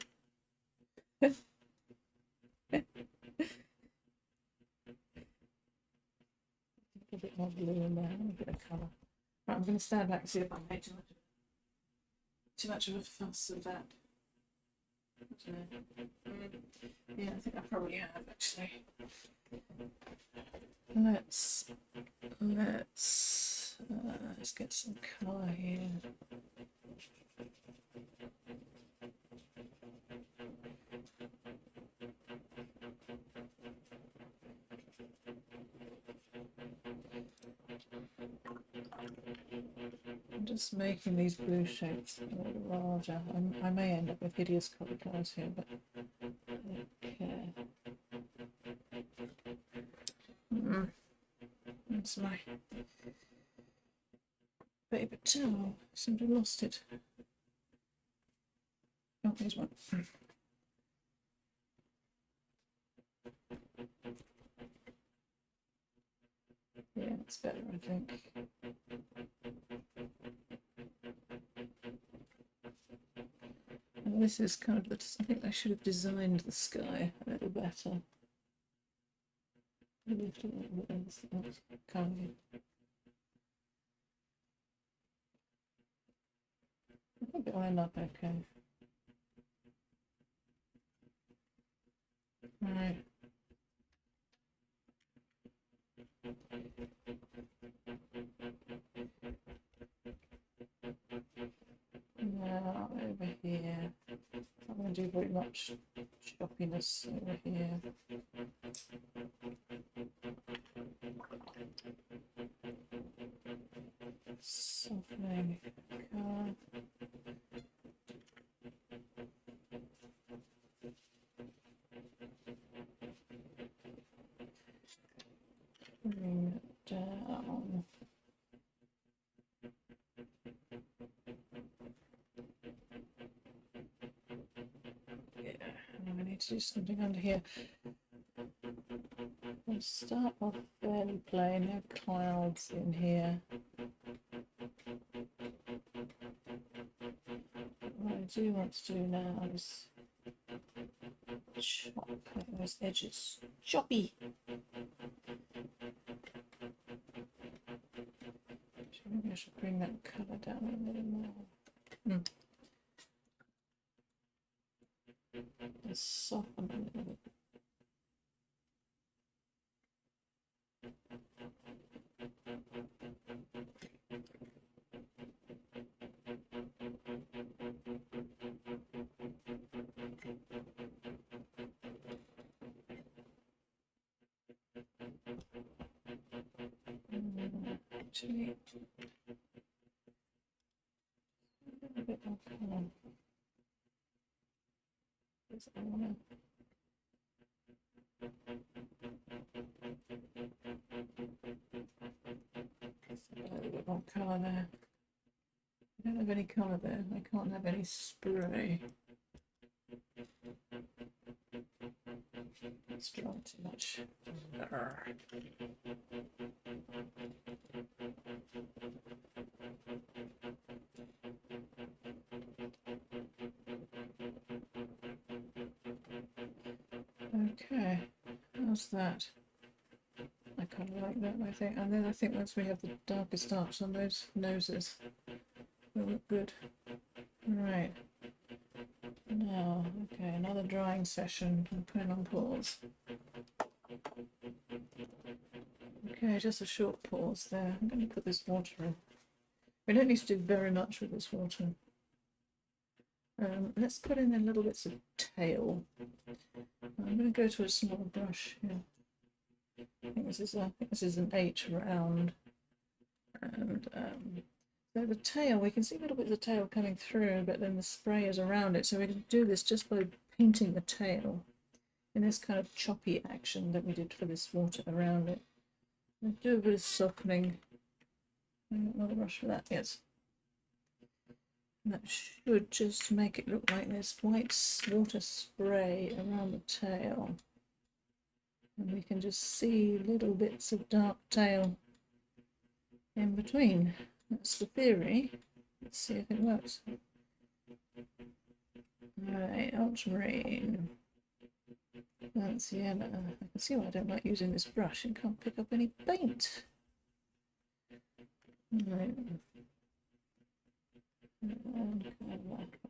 A bit more blue in there, a bit of colour. Right, I'm going to stand back and see if I make too much of a fuss of that. Yeah, I think I probably have actually. Let's get some colour here. I'm just making these blue shapes a little larger. I may end up with hideous colour cards here, but I don't care. That's my paper towel. I seem to have lost it. Oh, here's one. Yeah, it's better, I think. And this is kind of the, I think I should have designed the sky a little better. Maybe a little bit of this colour. I think it'll end up okay. Right. Now over here, I'm going to do very much choppiness over here. Softening colour. Bring it down. Yeah, and I need to do something under here. I'll start off fairly plain, no clouds in here. What I do want to do now is chop those edges. Choppy! Maybe I should bring that colour down a little more. Just soften a little bit. actually a bit more colour. A little bit more colour there. I don't have any colour there. I can't have any spray. It's drawing too much. Okay, how's that? I kind of like that, I think. And then I think once we have the darkest darks on those noses, it'll look good. Right. Now, okay, another drying session. I'm putting on pause. Okay, just a short pause there. I'm going to put this water in. We don't need to do very much with this water. Let's put in a little bits of tail. I'm going to go to a small brush here. I think this is an H round, and so the tail, we can see little bits of tail coming through, but then the spray is around it. So we can do this just by painting the tail in this kind of choppy action that we did for this water around it. We'll do a bit of softening. Another brush for that, yes. And that should just make it look like this white water spray around the tail. And we can just see little bits of dark tail in between. That's the theory. Let's see if it works. Alright, ultramarine. That's yellow. I can see why I don't like using this brush. It can't pick up any paint. Right.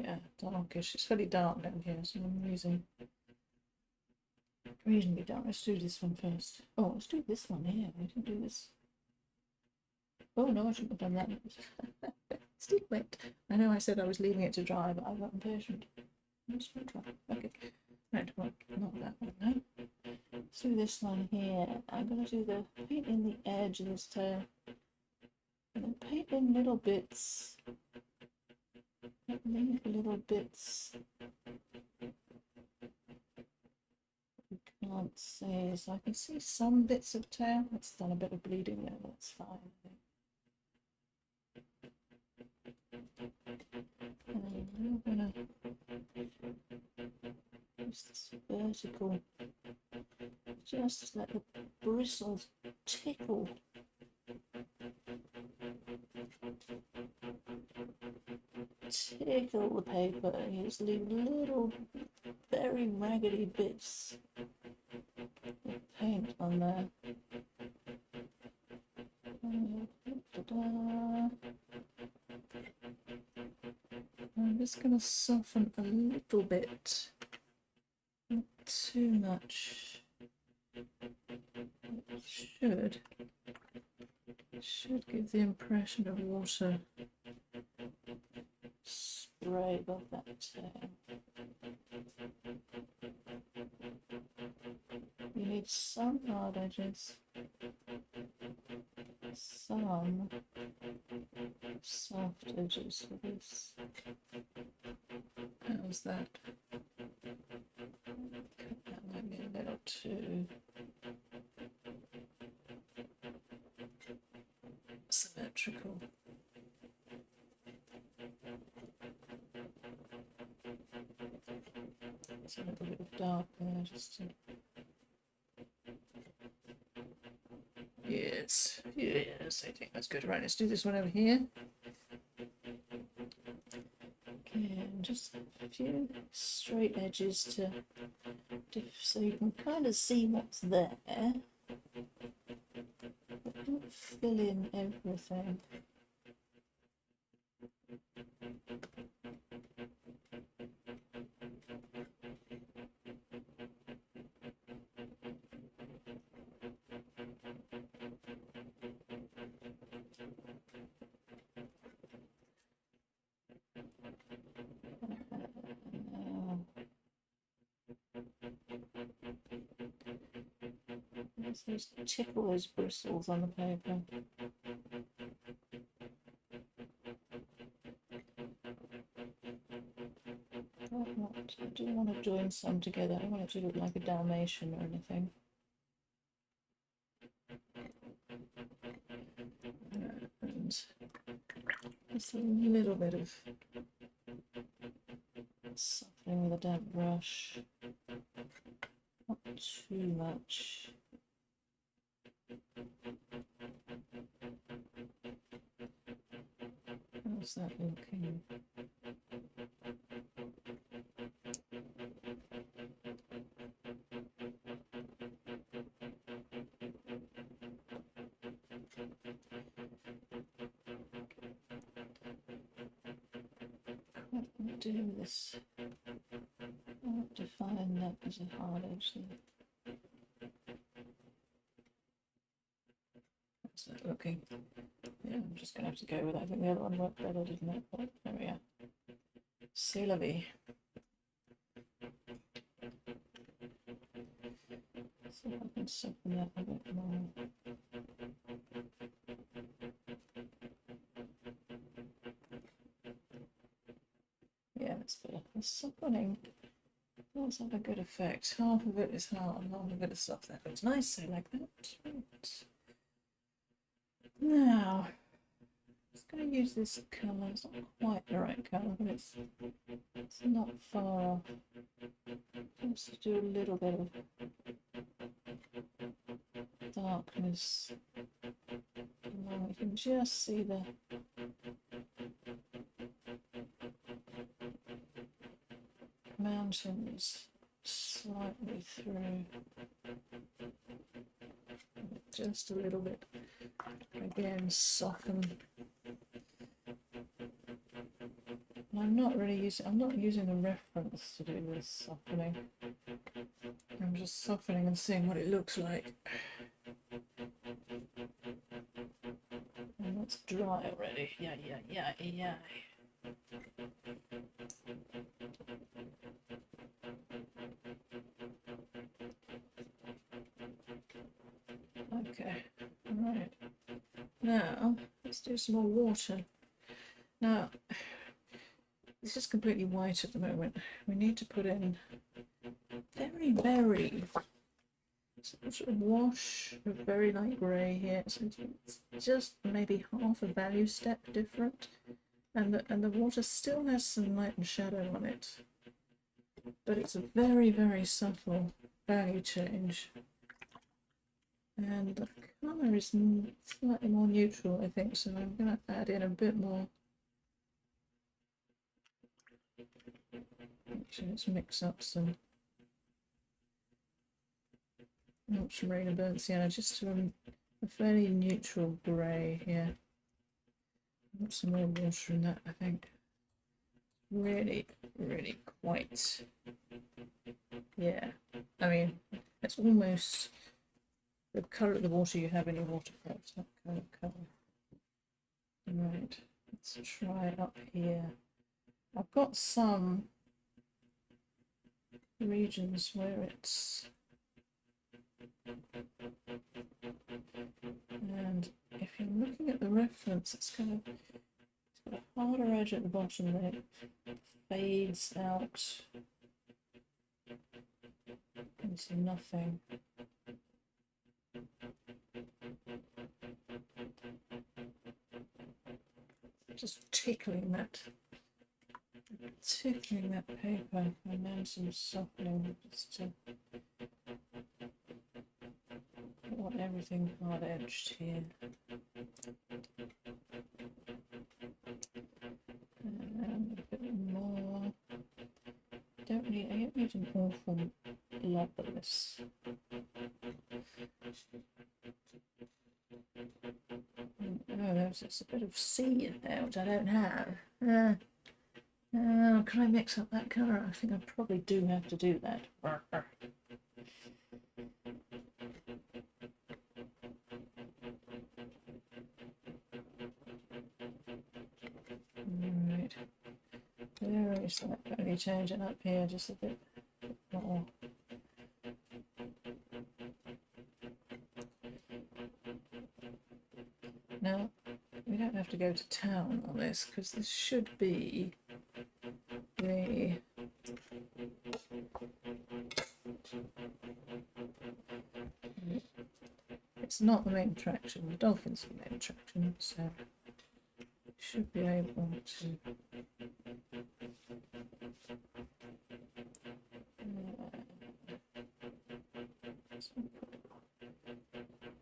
Yeah, darkish. It's fairly dark down here, so I'm using reasonably dark. Let's do this one first. Oh, let's do this one here. I didn't do this. Oh no, I shouldn't have done that. It's too wet. I know I said I was leaving it to dry, but I got impatient. Let's try. Okay. Right, well, not that one now. Let's do this one here. I'm going to do the paint in the edge of this tail. And then paint in little bits. Leave little bits. You can't see, so I can see some bits of tail. It's done a bit of bleeding there, but that's fine, I think. And we're going to use this vertical, just let the bristles tickle. Tickle the paper, and you just leave little, very raggedy bits of paint on there. I'm just going to soften a little bit, not too much. It should give the impression of water spray above that tail. You need some hard edges, some soft edges for this. How's that? That might be a little too symmetrical. It's a little bit of dark there, just to... Yes, yes, I think that's good. Right, let's do this one over here. Okay, and just a few straight edges to so you can kind of see what's there. But don't fill in everything. Let's just tickle those bristles on the paper. do want to join some together. I don't want it to look like a Dalmatian or anything. And just a little bit of softening with a damp brush, not too much. How's that looking? What can I do with this? I'll define that as a hard edge there. How's that looking? Yeah, I'm just going to have to go with that. I think the other one worked better, didn't it? But there we are. C'est la vie. See if I can soften that a bit more. Yeah, that's better. The softening does have a good effect. Half of it is hard, half of it is soft. That looks nice, so like that. Right. Now, I'm just going to use this colour. It's not quite the right colour, but it's not far off. Just do a little bit of darkness. Now we can just see the mountains slightly through. Just a little bit. Again, soften. I'm not using a reference to do this softening. I'm just softening and seeing what it looks like. And that's dry already. Yeah. Okay, right. Now, let's do some more water. Now, this is completely white at the moment. We need to put in very sort of wash of very light grey here. So it's just maybe half a value step different. And the water still has some light and shadow on it. But it's a very subtle value change. And the colour is slightly more neutral, I think, so I'm going to add in a bit more. Actually, let's mix up some ultramarine and burnt sienna just to a fairly neutral grey here. Put some more water in that, I think. Really quite. Yeah, I mean, it's almost the colour of the water you have in your watercolor. It's that kind of colour. Right, let's try it up here. I've got some regions where it's, and if you're looking at the reference, it's got a harder edge at the bottom that it fades out into nothing. Just tickling that paper, and then some softening just to want everything hard edged here. And a bit more. I don't need an awful lot of this. Oh, there's a bit of sea in there, which I don't have. Can I mix up that colour? I think I probably do have to do that. Right. Very slightly changing up here just a bit more. Now, we don't have to go to town on this because this should be the it's not the main attraction. The dolphins are the main attraction, so you should be able to.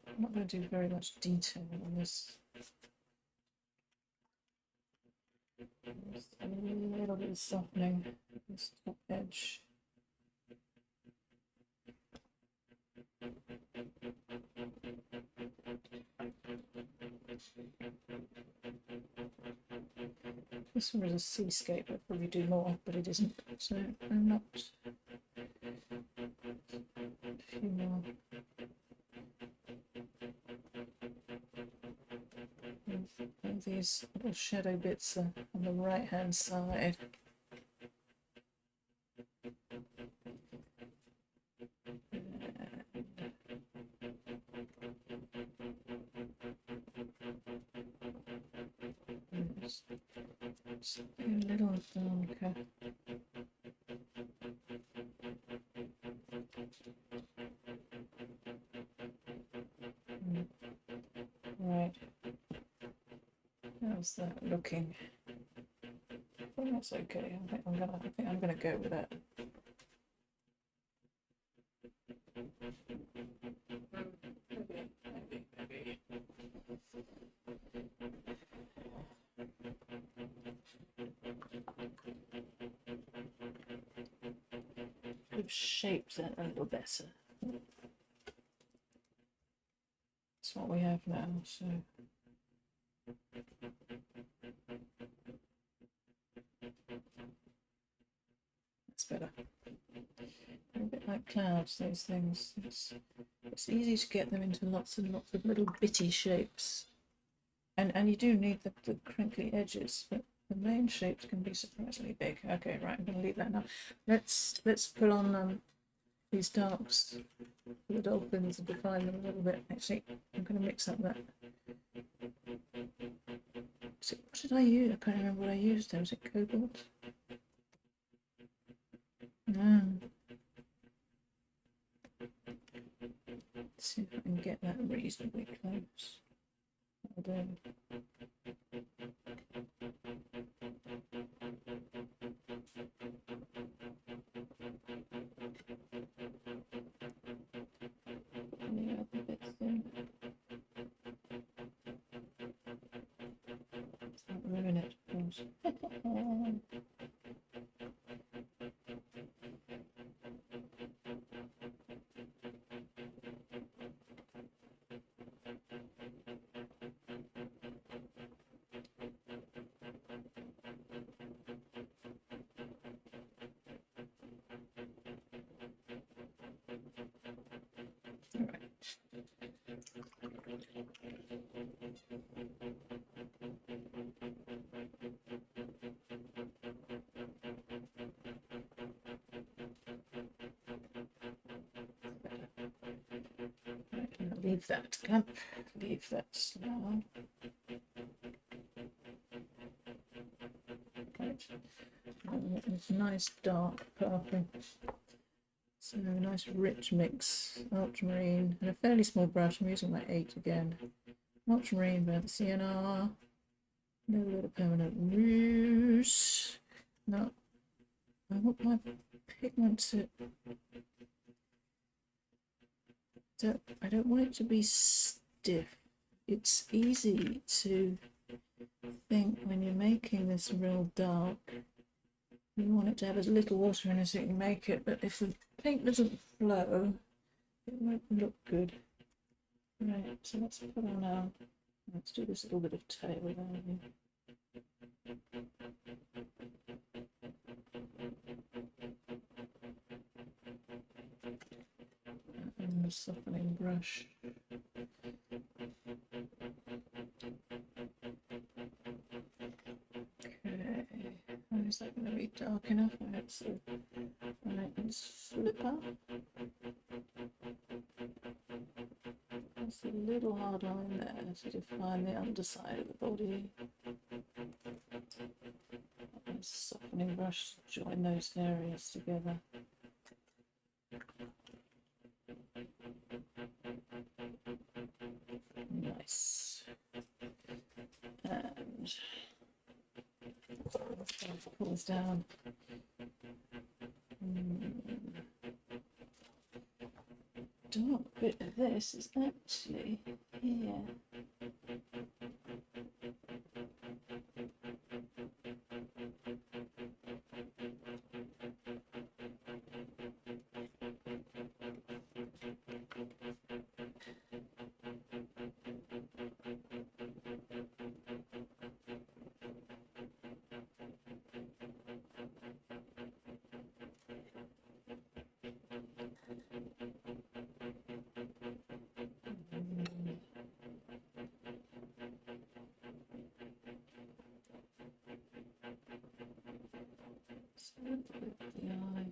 I'm not going to do very much detail on this. Just a little bit of softening this top edge. This one is a seascape. I'd probably do more, but it isn't. So I'm not. A few more. And these little shadow bits are on the right hand side. A little darker. Right. How's that looking? Well, that's okay. I think I'm gonna go with that. Maybe. We've shaped that a little better. That's what we have now, so. That's better. They're a bit like clouds, those things. It's easy to get them into lots and lots of little bitty shapes. And you do need the crinkly edges, but the main shapes can be surprisingly big. Okay, right, I'm going to leave that now. Let's put on these darks for the dolphins and define them a little bit. Actually, I'm going to mix up that. So what did I use? I can't remember what I used there. Was it cobalt? No. Let's see if I can get that reasonably close. I'll do. Any other bits in? Don't ruin it, of course. Leave that clamp, leave that now. Right. It's nice dark purple. So a nice rich mix, ultramarine, and a fairly small brush. I'm using my 8 again. Ultramarine, burnt sienna, a little bit of permanent rouge. Now, I want my pigment to. I don't want it to be stiff. It's easy to think when you're making this real dark, you want it to have as little water in it as you can make it, but if the paint doesn't flow, it won't look good. Right, so let's put on our, let's do this little bit of tail down here. And the softening brush. Okay, is that going to be dark enough? I hope so. Right, let's flip up. There's a little hard line there to define the underside of the body. And softening brush to join those areas together. pulls down. Dark bit of this is actually here. The eye,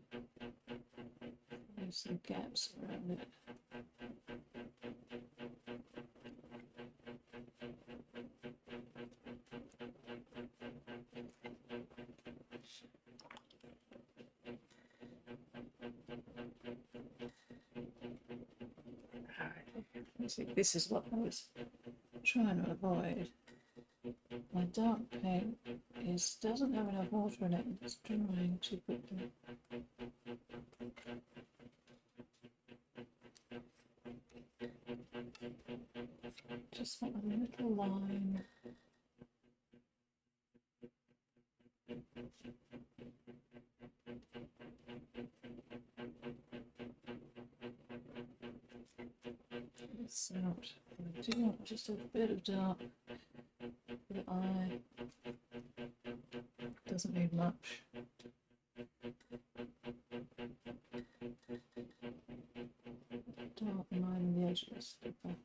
there's some gaps around it. See, this is what I was trying to avoid. My dark paint doesn't have enough water in it, and it's drying too quickly. Just want a little line. It's out. I do want just a bit of dark for the eye. Doesn't need much. Dark line in the edge of the slipper.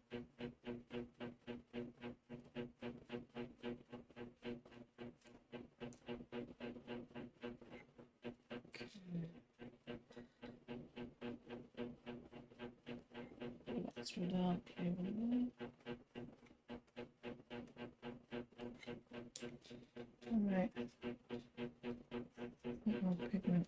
Extra dark here and there. Alright. More pigment.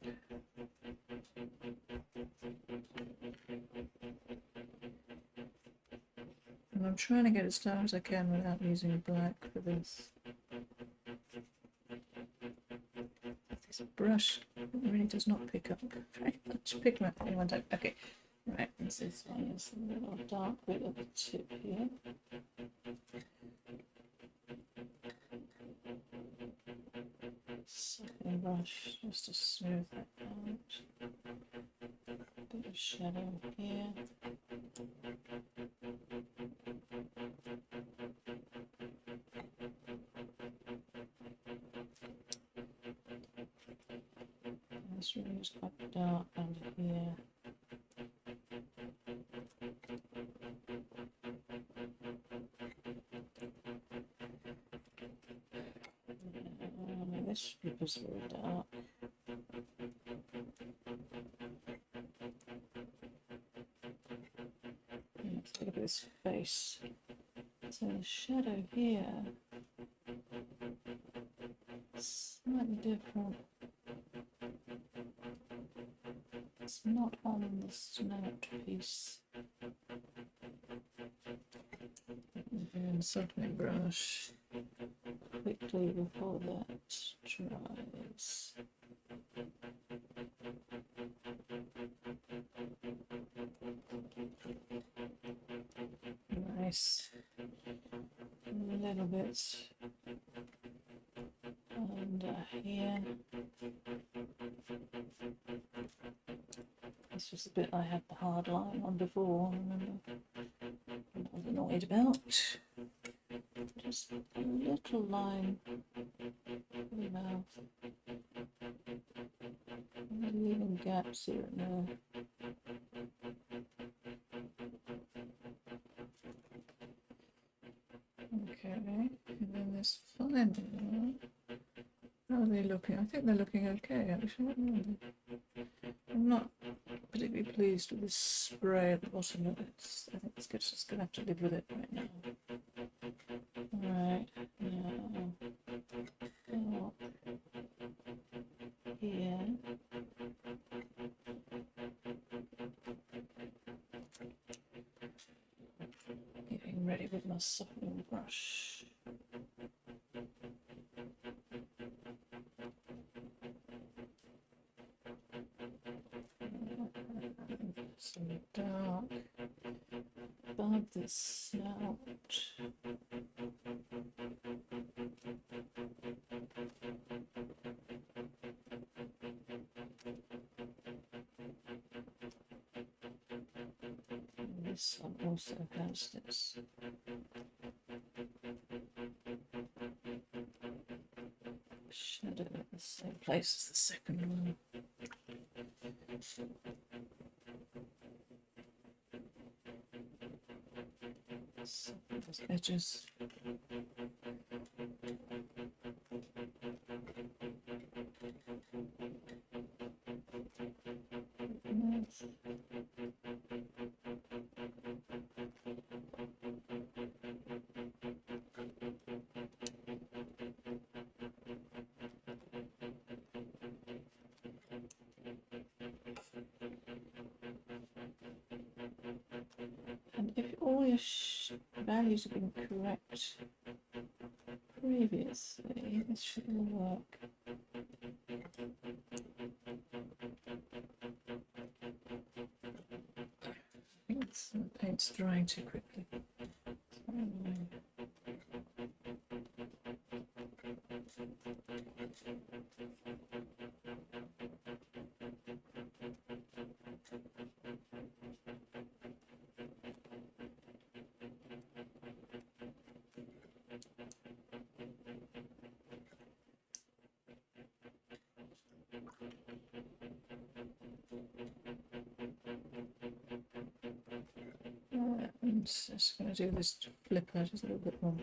And I'm trying to get as dark as I can without using black for this. This brush really does not pick up very much pigment. Anyone don't? Okay. Right, this one is a little dark bit at the tip here. Softening brush just to smooth that out. A bit of shadow here. This really is quite dark under here. This is very dark. Let's look at this face. So the shadow here is slightly different. It's not on the snout piece. And softening brush quickly before that dries. Nice. A little bit under here. This was the bit I had the hard line on before, remember? I was annoyed about. Just a little line for the mouth. And leaving gaps here and there. Okay, and then this final one. How are they looking? I think they're looking okay, actually. I'm not particularly pleased with this spray at the bottom of it. I think it's just going to have to live with it right now. Right, now, oh, here. Getting ready with my softening brush. some dark above the snout. And this one also has this shadow at the same place as the second one. Soften those edges. Nice. And if all your values have been correct previously, this should all work. I think the paint's drying too quickly. I'm just going to do this flipper, just a little bit more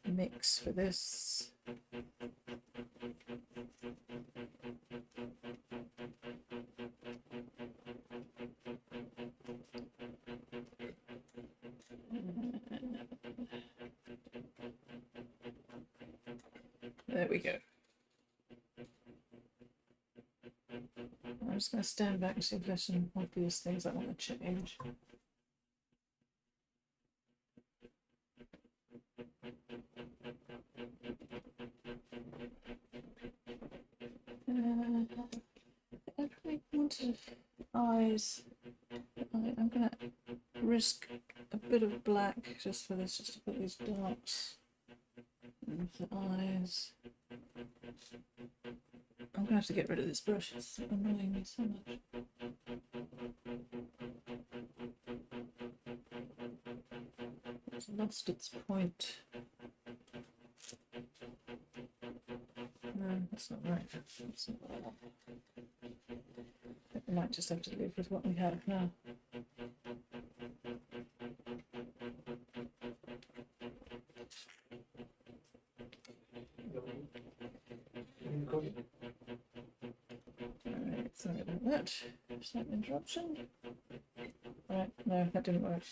mix for this. There we go. I'm just going to stand back and see if there's some obvious things I want to change. I probably wanted eyes. I'm going to risk a bit of black just for this, just to put these darks into the eyes. I'm going to have to get rid of this brush, it's annoying me so much. It's lost its point. No, that's not right. That's not right. I think we might just have to live with what we have now. Alright, sorry about that. Slight interruption. Right, no, that didn't work.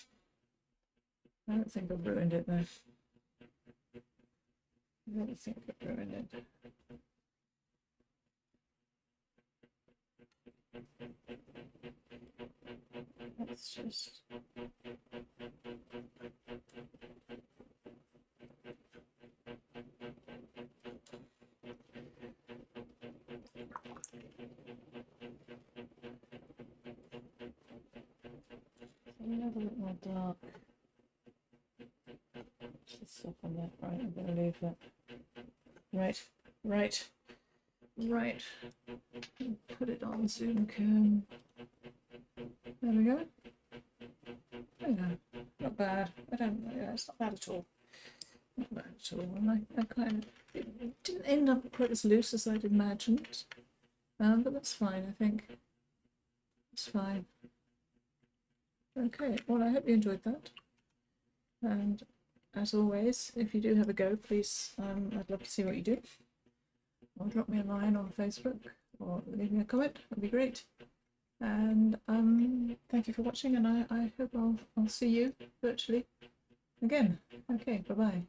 I don't think I've ruined it though. I don't think I've ruined it. Let's just a little bit more dark. Just soften that. Right, I'm going to leave that. Right. Put it on zoom cam. There we go. There we go. Not bad. Yeah, it's not bad at all. Not bad at all. And I kind of, it didn't end up quite as loose as I'd imagined. But that's fine, I think. It's fine. Okay, well, I hope you enjoyed that. And as always, if you do have a go, please, I'd love to see what you do. Or drop me a line on Facebook or leave me a comment, that'd be great. And thank you for watching, and I hope I'll see you virtually again. Okay, bye-bye.